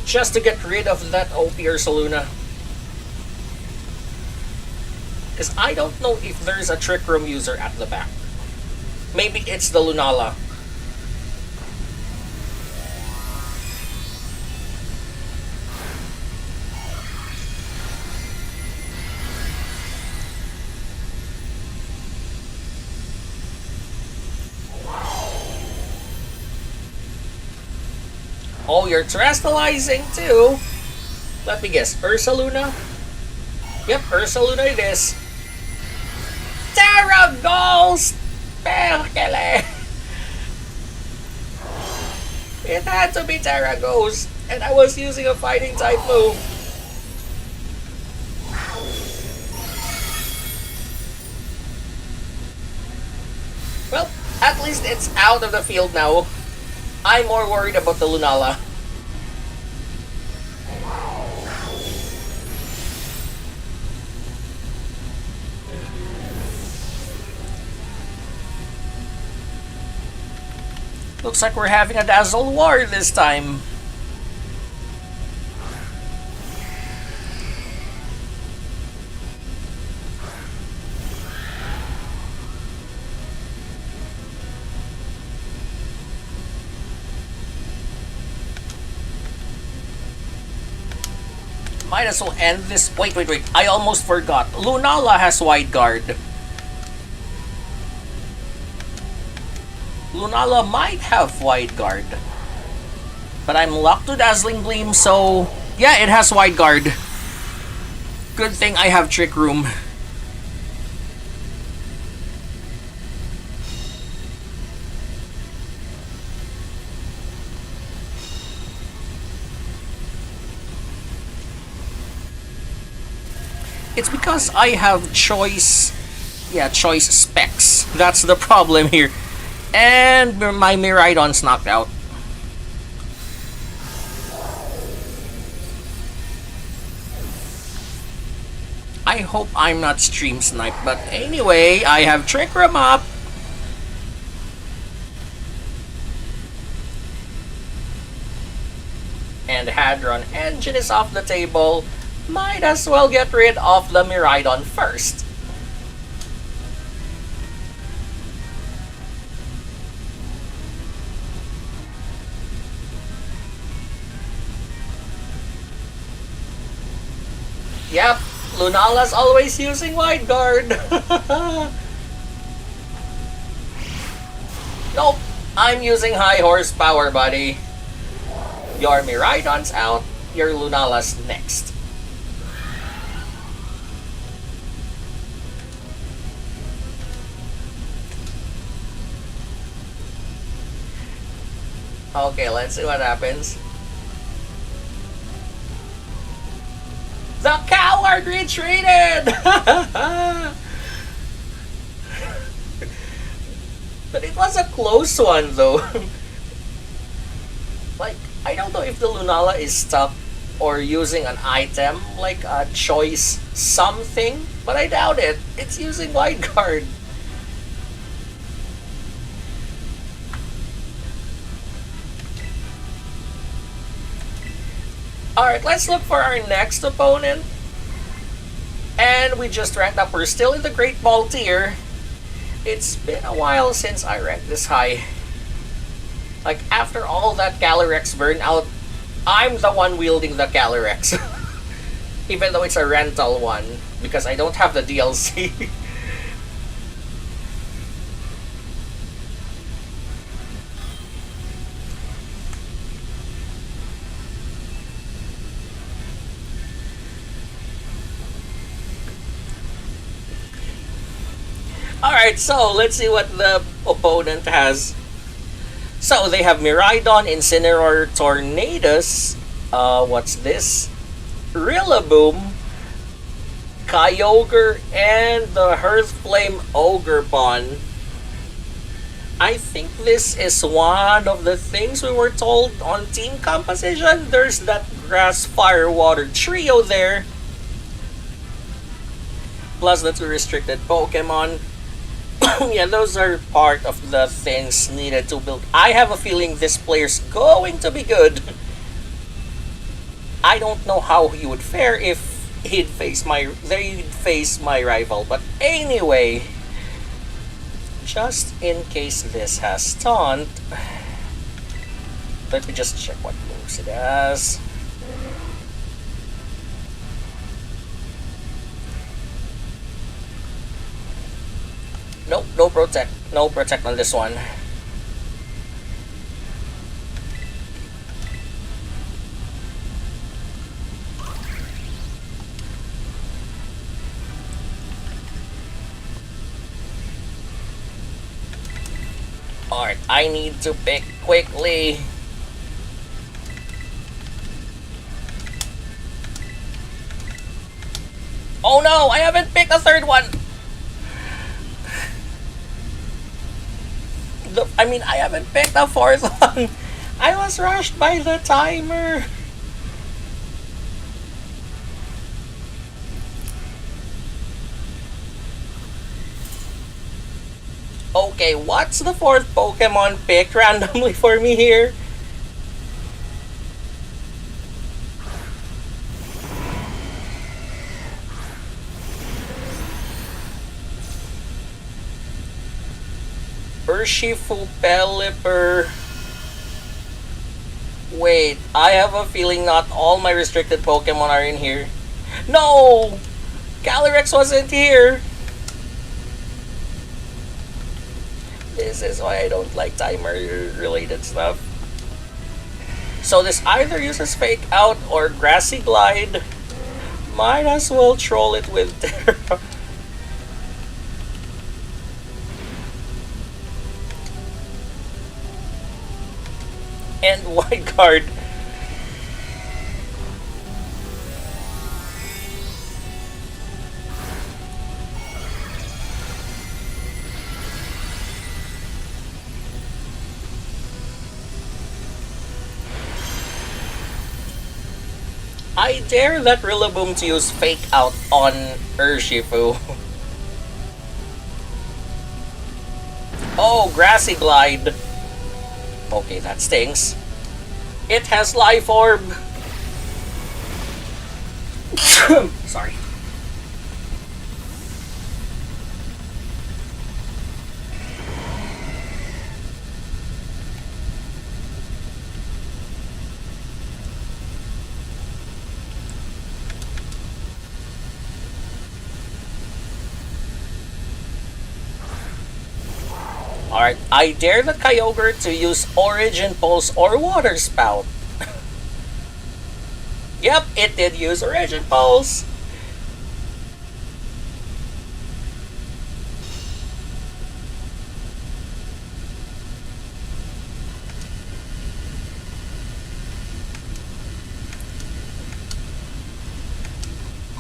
just to get rid of that OP Ursaluna. Because I don't know if there's a Trick Room user at the back. Maybe it's the Lunala. Oh, you're terrestrializing too? Let me guess, Ursaluna? Yep, Ursaluna it is. Tera Ghost! Perkele! It had to be Tera Ghost, and I was using a fighting type move. Well, at least it's out of the field now. I'm more worried about the Lunala. Looks like we're having a Dazzle War this time. Might as well end this. Wait. I almost forgot. Lunala has Wide Guard. Lunala might have Wide Guard. But I'm locked to Dazzling Gleam, so... yeah, it has Wide Guard. Good thing I have Trick Room. It's because I have choice specs. That's the problem here. And my Miraidon's knocked out. I hope I'm not stream sniped, but anyway, I have Trick Room up. And Hadron Engine is off the table. Might as well get rid of the Miraidon first. Yep, Lunala's always using Wide Guard. Nope, I'm using high horsepower, buddy. Your Miraidon's out, your Lunala's next. Okay, let's see what happens. The coward retreated! But it was a close one though. Like, I don't know if the Lunala is stuck or using an item, like a choice something, but I doubt it. It's using Wide Guard. Alright, let's look for our next opponent. And we just ranked up. We're still in the Great Ball tier. It's been a while since I ranked this high. Like, after all that Calyrex burnout, I'm the one wielding the Calyrex. Even though it's a rental one, because I don't have the DLC. Alright, so let's see what the opponent has. So they have Miraidon, Incineroar, Tornadus. What's this? Rillaboom, Kyogre, and the Hearthflame Ogrepon. I think this is one of the things we were told on team composition. There's that Grass, Fire, Water trio there. Plus the 2 restricted Pokemon. Yeah, those are part of the things needed to build. I have a feeling this player's going to be good. I don't know how he would fare if they'd face my rival, but anyway, just in case this has taunt, let me just check what moves it has. Nope, no protect. No protect on this one. Alright, I need to pick quickly. Oh no, I haven't picked a third one! I haven't picked a fourth one. I was rushed by the timer. Okay, what's the fourth Pokemon picked randomly for me here? Urshifu, Pelipper. Wait, I have a feeling not all my restricted Pokemon are in here. No! Calyrex wasn't here! This is why I don't like timer-related stuff. So this either uses Fake Out or Grassy Glide. Might as well troll it with Tera. And Wide Guard. I dare that Rillaboom to use Fake Out on Urshifu. Oh, Grassy Glide. Okay, that stings. It has Life Orb. Sorry. Alright, I dare the Kyogre to use Origin Pulse or Water Spout. Yep, it did use Origin Pulse.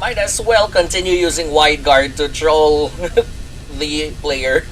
Might as well continue using Wide Guard to troll the player.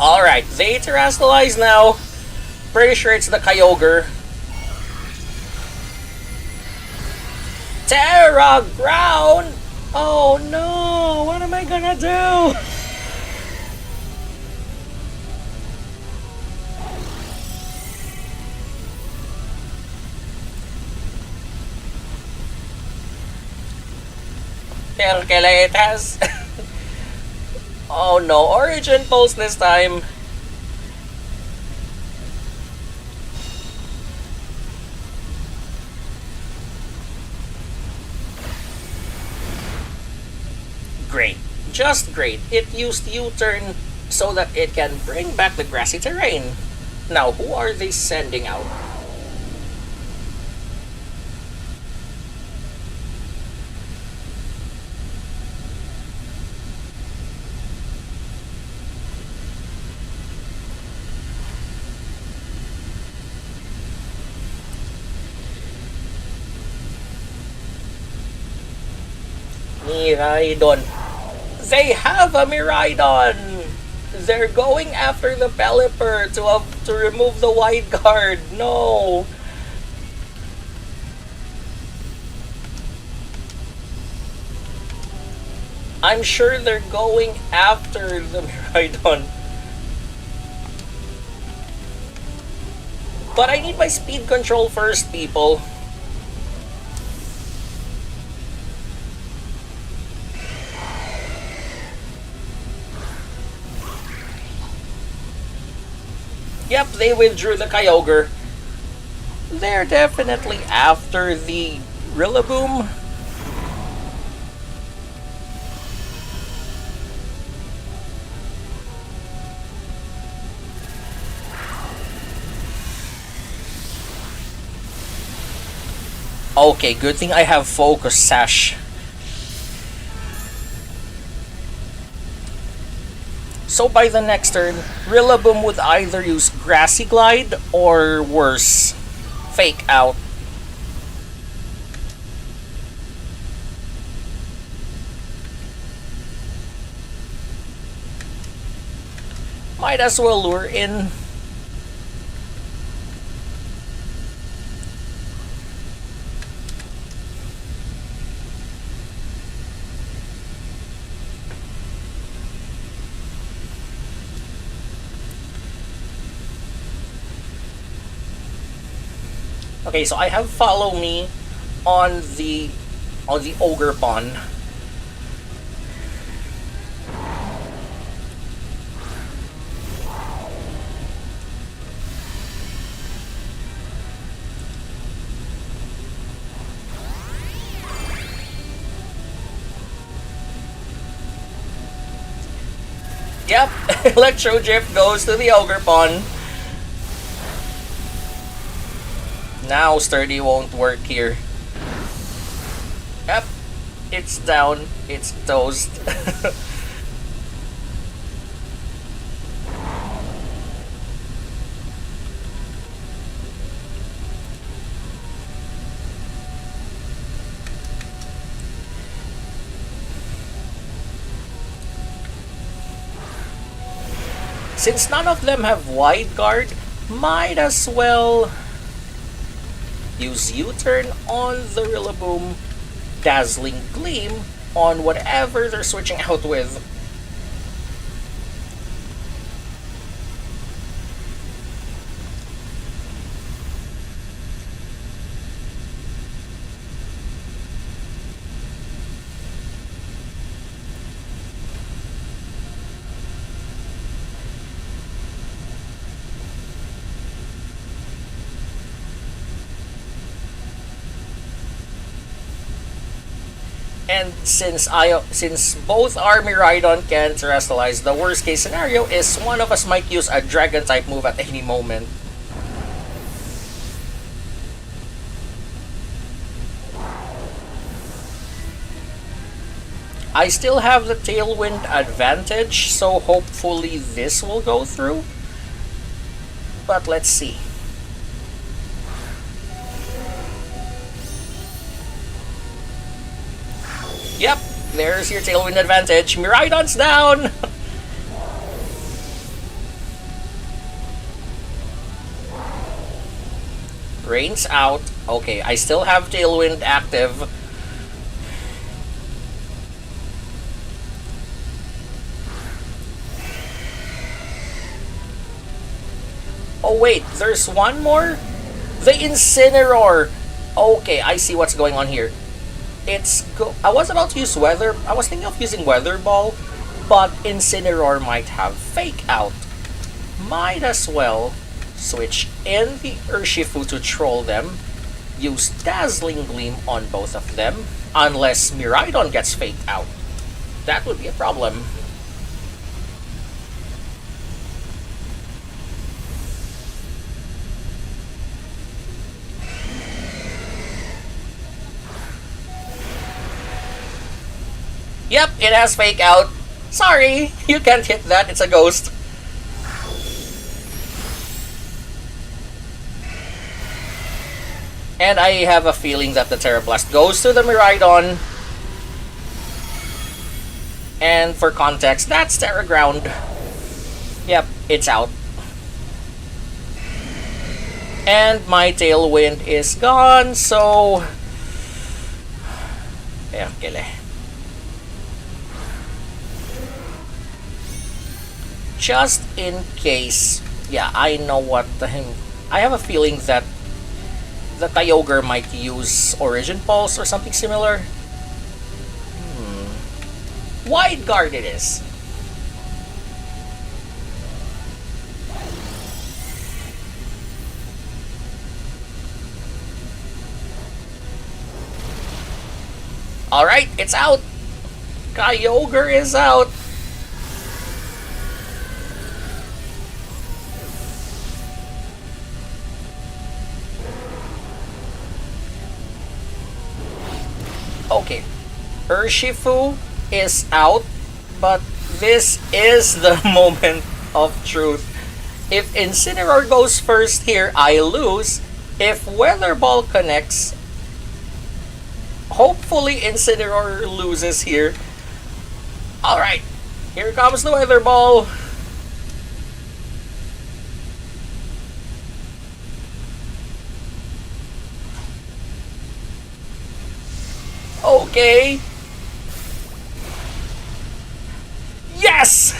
Alright, they terrestrialize now. Pretty sure it's the Kyogre. Tera Ground! Oh no, what am I gonna do? Calculatas. Oh no, Origin Pulse this time. Great. Just great. It used U-turn so that it can bring back the grassy terrain. Now, who are they sending out? Miraidon. They have a Miraidon! They're going after the Pelipper to remove the Wide Guard. No! I'm sure they're going after the Miraidon. But I need my speed control first, people. Yep, they withdrew the Kyogre. They're definitely after the Rillaboom. Okay, good thing I have Focus Sash. So by the next turn, Rillaboom would either use Grassy Glide or worse, Fake Out. Might as well lure in. Okay, so I have Follow Me on the Ogre Pond. Yep, Electro Drift goes to the Ogre Pond. Now Sturdy won't work here. Yep, it's down, it's toast. Since none of them have Wide Guard, might as well use U-turn on the Rillaboom, Dazzling Gleam on whatever they're switching out with. And since both our Miraidon can terrestrialize, the worst case scenario is one of us might use a dragon type move at any moment. I still have the Tailwind advantage, so hopefully this will go through. But let's see. Yep, there's your Tailwind advantage. Miraidon's down! Rain's out. Okay, I still have Tailwind active. Oh wait, there's one more? The Incineroar! Okay, I see what's going on here. I was about to use I was thinking of using Weather Ball, but Incineroar might have Fake Out. Might as well switch in the Urshifu to troll them, use Dazzling Gleam on both of them, unless Miraidon gets Faked Out. That would be a problem. Yep, it has Fake Out. Sorry, you can't hit that, it's a ghost. And I have a feeling that the Tera Blast goes to the Miraidon. And for context, that's Tera Ground. Yep, it's out. And my Tailwind is gone, so... yeah, kile. Just in case, yeah, I know what the hell. I have a feeling that the Kyogre might use Origin Pulse or something similar. Wide Guard it is. Alright, it's out. Kyogre is out. Okay, Urshifu is out, but this is the moment of truth. If Incineroar goes first here, I lose. If Weather Ball connects, hopefully Incineroar loses here. Alright, here comes the Weather Ball. Okay. Yes!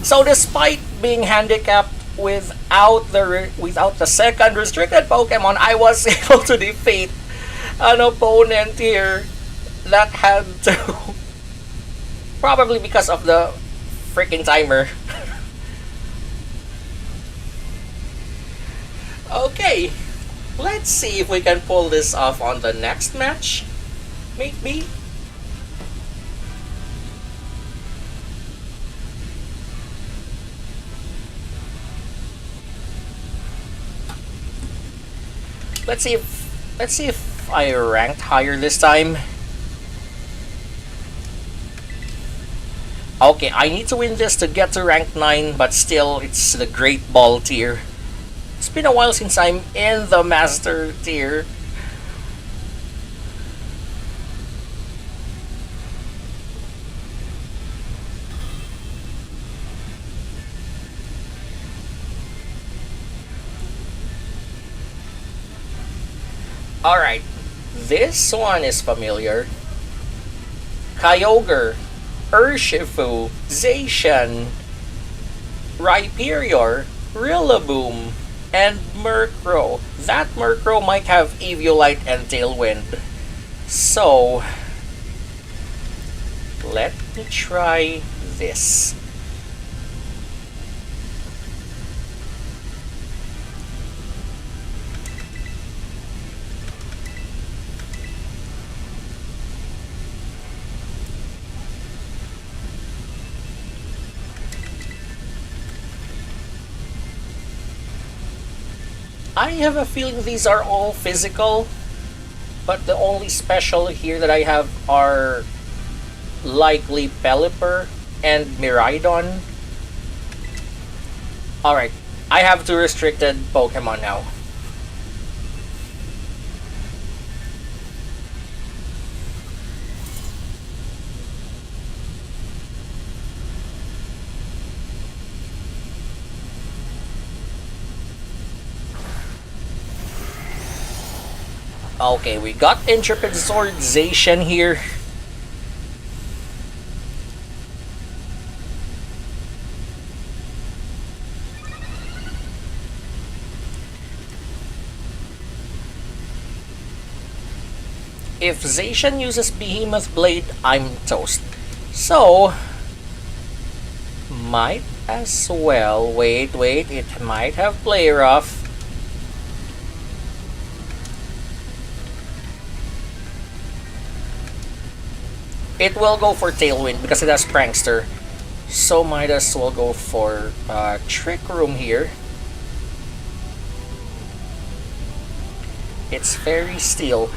So despite being handicapped without the second restricted Pokemon, I was able to defeat an opponent here that had to... probably because of the freaking timer. Okay. Let's see if we can pull this off on the next match. Maybe. Let's see if I ranked higher this time. Okay, I need to win this to get to rank 9, but still it's the Great Ball tier. It's been a while since I'm in the Master tier. Alright, this one is familiar. Kyogre, Urshifu, Zacian, Rhyperior, Rillaboom, and Murkrow. That Murkrow might have Eviolite and Tailwind. So, let me try this. I have a feeling these are all physical, but the only special here that I have are likely Pelipper and Miraidon. Alright, I have two restricted Pokemon now. Okay, we got Intrepid Swordization here. If Zacian uses Behemoth Blade, I'm toast. So, might as well. Wait, it might have Play Rough. It will go for Tailwind because it has Prankster. So might as well go for Trick Room here. It's Fairy Steel.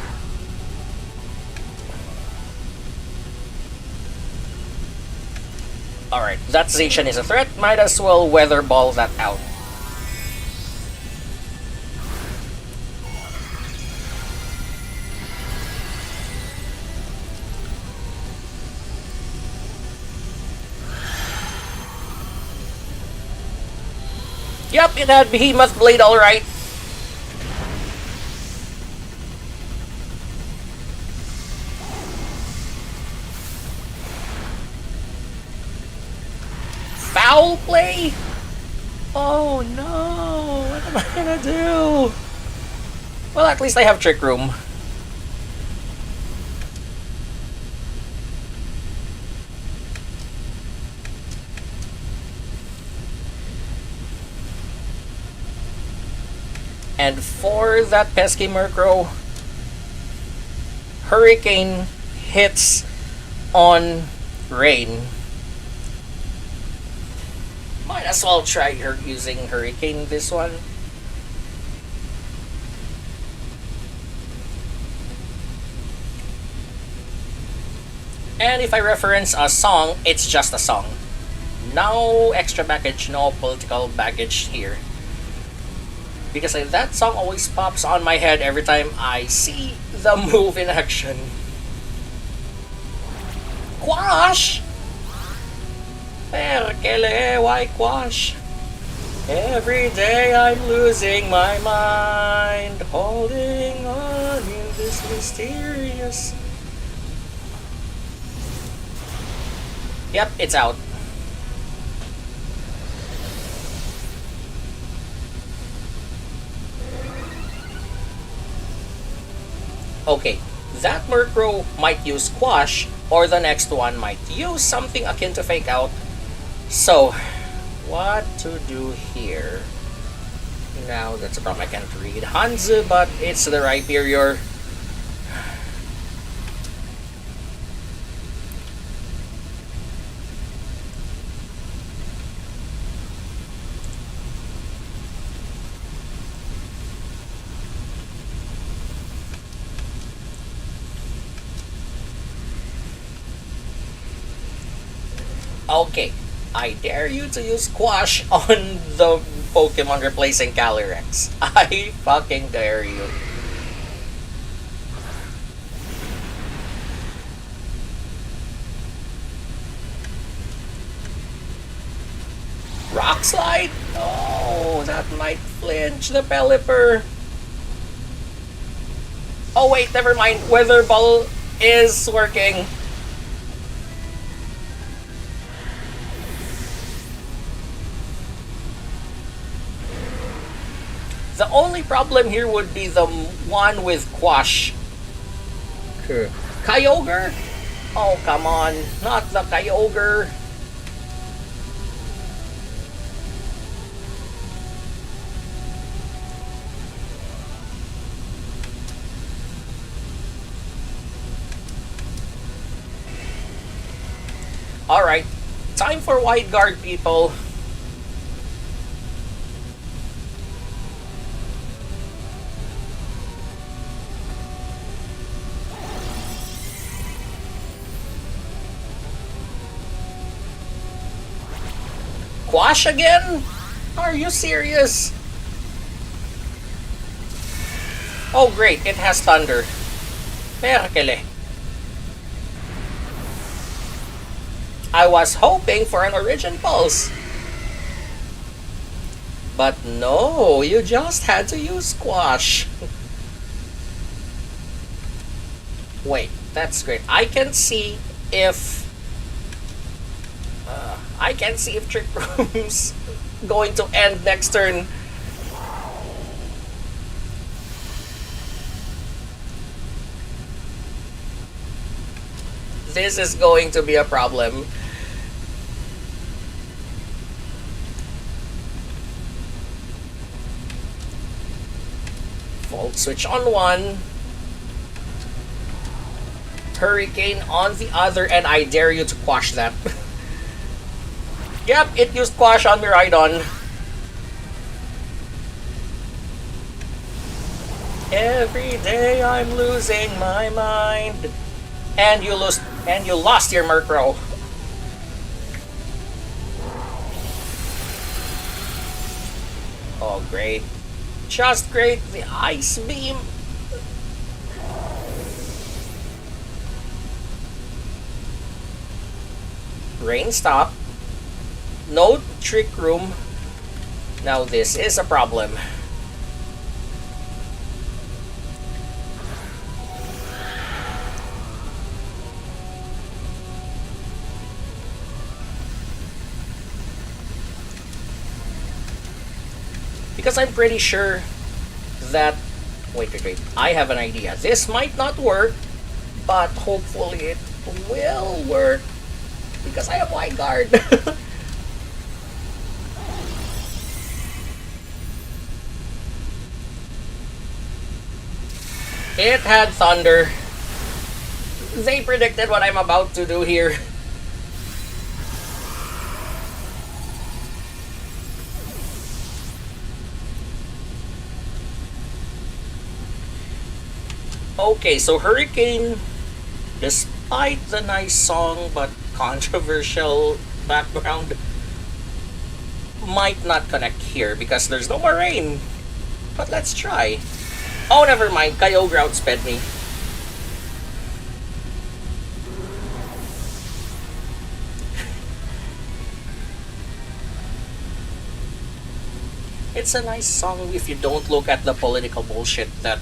Alright, that Zacian is a threat. Might as well Weather Ball that out. Yep, it had Behemoth Blade, alright. Foul play? Oh no, what am I gonna do? Well, at least I have Trick Room. And for that pesky Murkrow, Hurricane hits on Rain. Might as well try her using Hurricane this one. And if I reference a song, it's just a song. No extra baggage, no political baggage here. Because that song always pops on my head every time I see the move in action. Quash! Perkele, why quash? Every day I'm losing my mind, holding on in this mysterious... Yep, it's out. Okay, that Murkrow might use Squash, or the next one might use something akin to Fake Out. So, what to do here? Now, that's a problem I can't read Hanzu, but it's the Rhyperior. Okay, I dare you to use Squash on the Pokemon replacing Calyrex. I fucking dare you. Rock Slide? Oh, that might flinch the Pelipper. Oh wait, never mind. Weather Ball is working. The only problem here would be the one with Quash. Kyogre? Oh, come on. Not the Kyogre. Alright. Time for Wide Guard, people. Quash again? Are you serious? Oh great, it has thunder. Perkele. I was hoping for an Origin Pulse. But no, you just had to use Squash. Wait, that's great. I can see if Trick Room's going to end next turn. This is going to be a problem. Volt Switch on one. Hurricane on the other, and I dare you to quash that. Yep, it used Quash on Miraidon. Every day I'm losing my mind. And you lost your Murkrow. Oh great. Just great, the Ice Beam. Rain stop. No Trick Room. Now this is a problem. Because I'm pretty sure that... Wait. I have an idea. This might not work, but hopefully it will work. Because I have Wide Guard. It had Thunder. They predicted what I'm about to do here. Okay, so Hurricane, despite the nice song but controversial background, might not connect here because there's no more rain. But let's try. Oh, never mind. Kyogre outsped me. It's a nice song if you don't look at the political bullshit that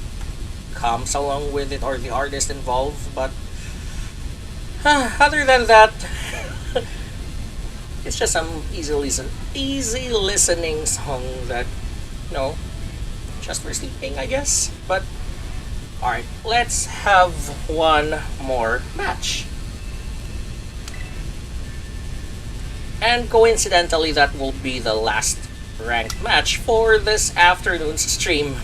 comes along with it or the artist involved, but other than that, it's just some easy listening song that, you know, just for sleeping, I guess. But alright, let's have one more match. And coincidentally, that will be the last ranked match for this afternoon's stream.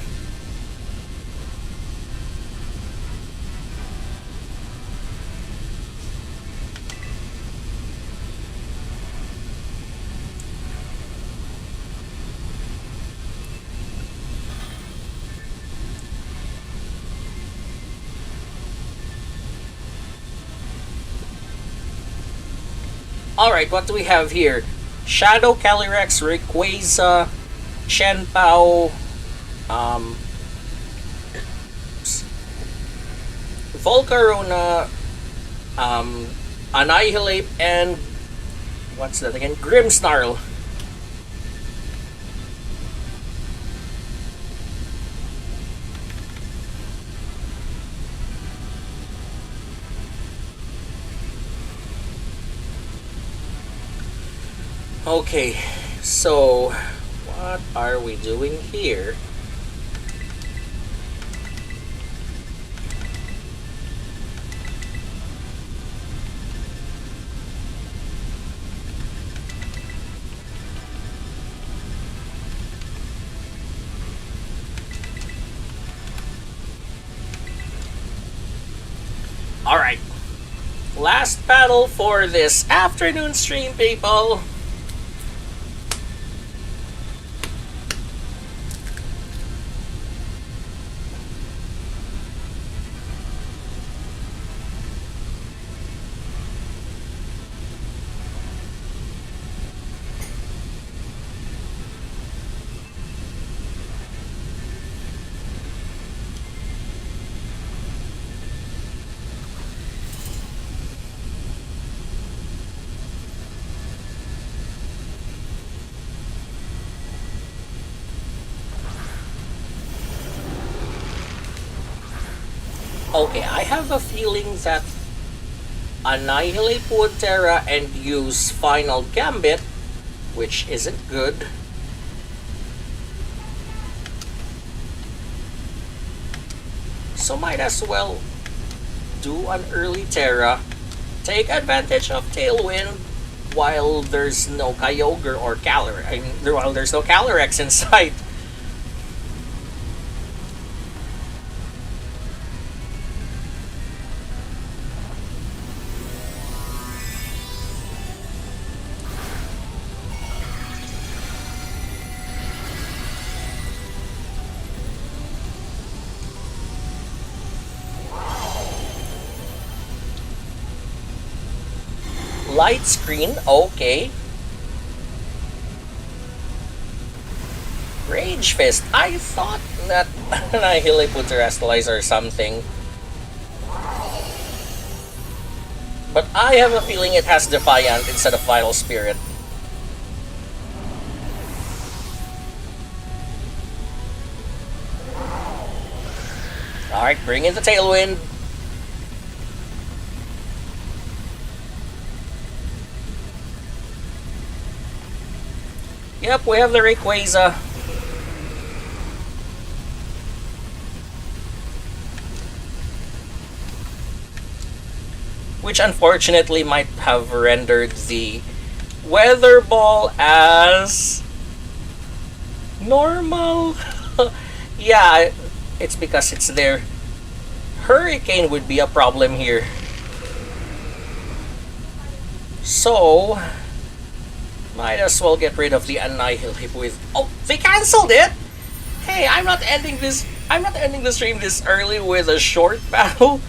Alright, what do we have here? Shadow Calyrex, Rayquaza, Shenpao, Volcarona, Annihilate, and what's that again? Grimmsnarl. Okay, so what are we doing here? Alright, last battle for this afternoon stream, people. Okay, I have a feeling that Annihilate Terra and use Final Gambit, which isn't good. So might as well do an early Terra, take advantage of Tailwind while there's no Kyogre or Calyrex. I mean, while there's no Calyrex in sight. Light screen, okay. Rage Fist, I thought that Annihilate would terrestrialize or something. But I have a feeling it has Defiant instead of Vital Spirit. Alright, bring in the Tailwind. Yep, we have the Rayquaza. Which unfortunately might have rendered the Weather Ball as normal. Yeah, it's because it's there. Hurricane would be a problem here. So might as well get rid of the Annihilate with... Oh, they cancelled it! Hey, I'm not ending the stream this early with a short battle.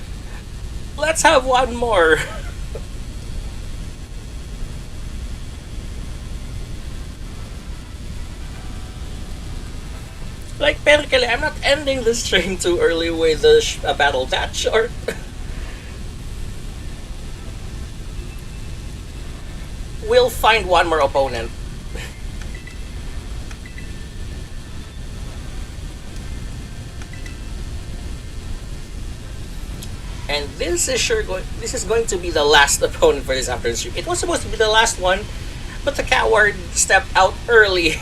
Let's have one more. Like, Perkele, I'm not ending the stream too early with a battle that short. We'll find one more opponent. And this is going to be the last opponent for this afternoon stream. It was supposed to be the last one, but the coward stepped out early.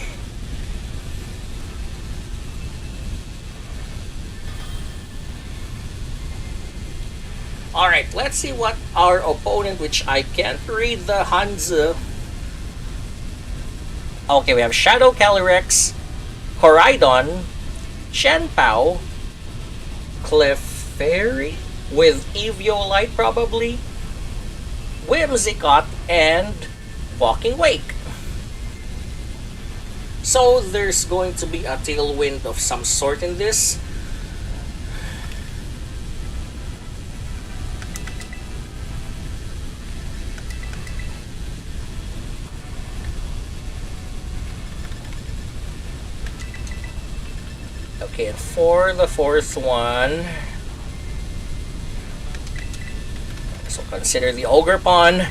Alright, let's see what our opponent, which I can't read the Hanzo. Okay, we have Shadow Calyrex, Koraidon, Shenpao, Clefairy with Eviolite probably, Whimsicott, and Walking Wake. So there's going to be a Tailwind of some sort in this. Okay, and for the fourth one, so consider the Ogre Pawn.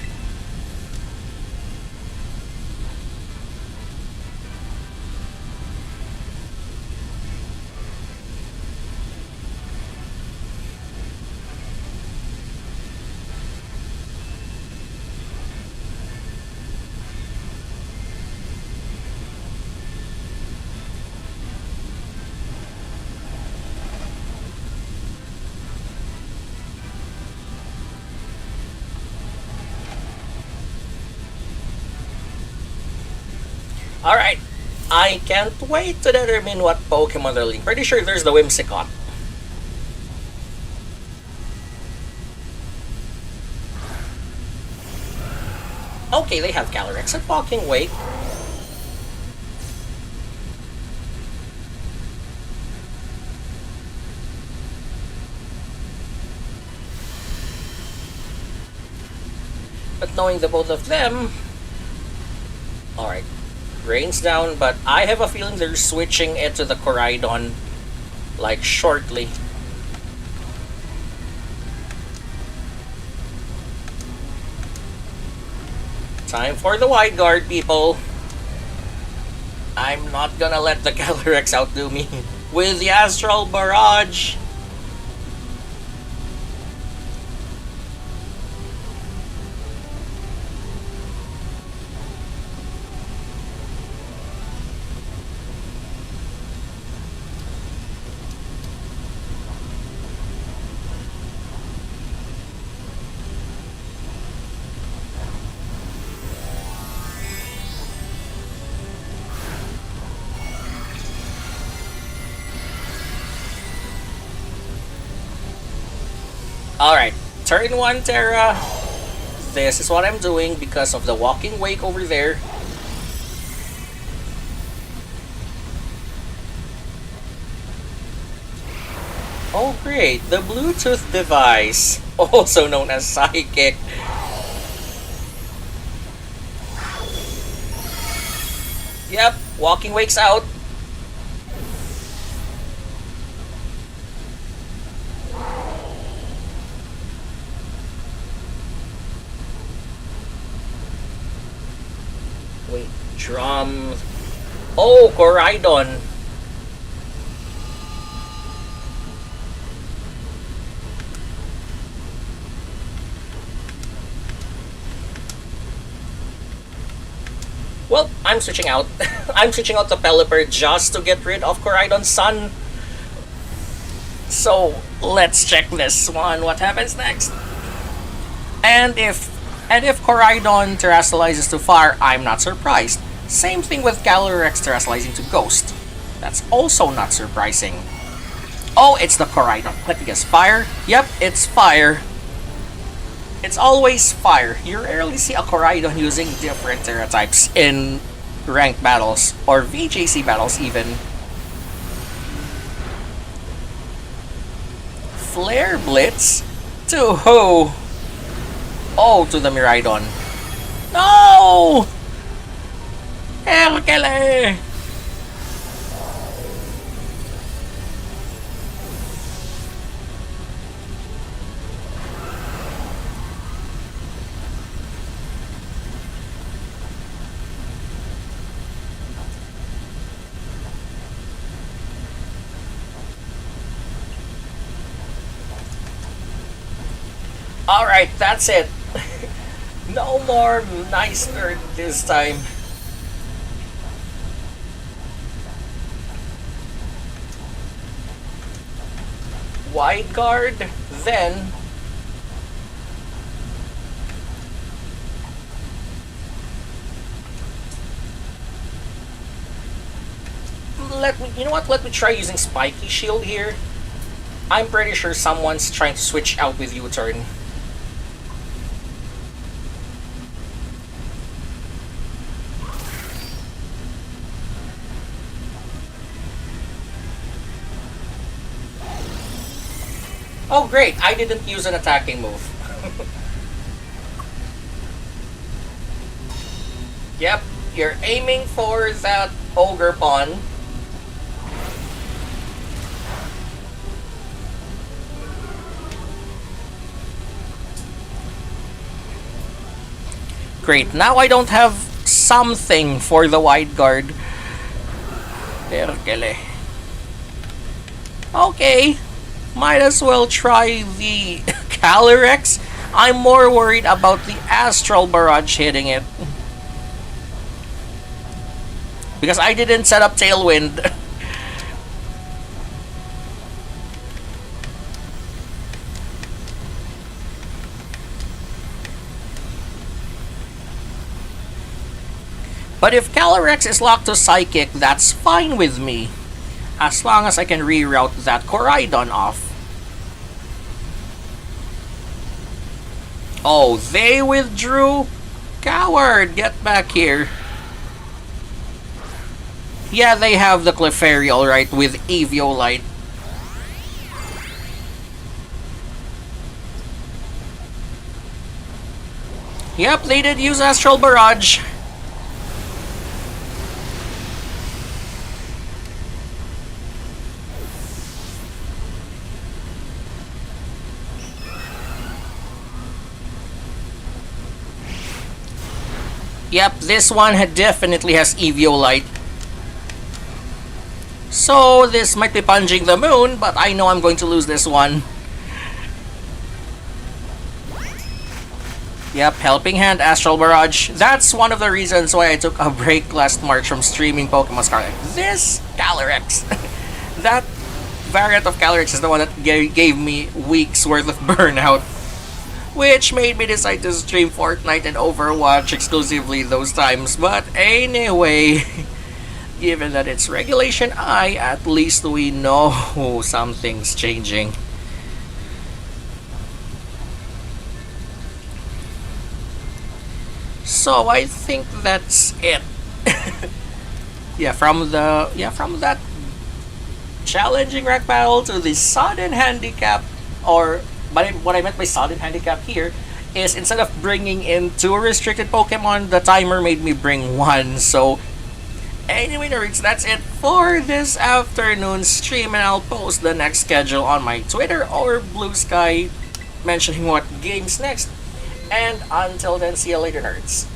Alright, I can't wait to determine what Pokemon they're leading. Pretty sure there's the Whimsicott. Okay, they have Calyrex and Walking Wake. But knowing the both of them... Alright. Rain's down, but I have a feeling they're switching it to the Koraidon, like, shortly. Time for the wide guard, people. I'm not gonna let the Calyrex outdo me with the Astral Barrage. Alright, turn 1 Tera. This is what I'm doing because of the walking wake over there. Oh great, the Bluetooth device, also known as Psychic. Yep, walking wakes out. Wait, drum. Oh, Coridon. Well, I'm switching out. I'm switching out the Pelipper just to get rid of Coridon's son. So, let's check this one. What happens next? And if Coridon terrestrializes to fire, I'm not surprised. Same thing with Calyrex terrestrializing to Ghost. That's also not surprising. Oh, it's the Coridon. Let me guess, fire? Yep, it's fire. It's always fire. You rarely see a Coridon using different Tera types in ranked battles, or VJC battles even. Flare Blitz? To who? Oh, to the Miraidon. No! Herkele! Alright, that's it. No more nice nerd this time. Wide guard, then you know what, let me try using Spiky Shield here. I'm pretty sure someone's trying to switch out with U-turn. Oh great, I didn't use an attacking move. Yep, you're aiming for that Ogre Pawn. Great, now I don't have something for the wide guard. Perkele. Okay, might as well try the Calyrex. I'm more worried about the Astral Barrage hitting it. Because I didn't set up Tailwind. But if Calyrex is locked to Psychic, that's fine with me. As long as I can reroute that Coridon off. Oh, they withdrew? Coward, get back here. Yeah, they have the Clefairy, right, with Eviolite. Yep, they did use Astral Barrage. Yep, this one definitely has Eviolite. So this might be punching the moon, but I know I'm going to lose this one. Yep, Helping Hand, Astral Barrage. That's one of the reasons why I took a break last March from streaming Pokemon Scarlet. This Calyrex. That variant of Calyrex is the one that gave me weeks worth of burnout. Which made me decide to stream Fortnite and Overwatch exclusively those times. But anyway, given that it's Regulation I, at least we know something's changing. So I think that's it. From that challenging rank battle to the sudden handicap, or what I meant by sudden handicap here is instead of bringing in two restricted Pokemon, the timer made me bring one. So anyway, nerds, that's it for this afternoon stream, and I'll post the next schedule on my Twitter or Blue Sky mentioning what games next. And until then, see you later, nerds.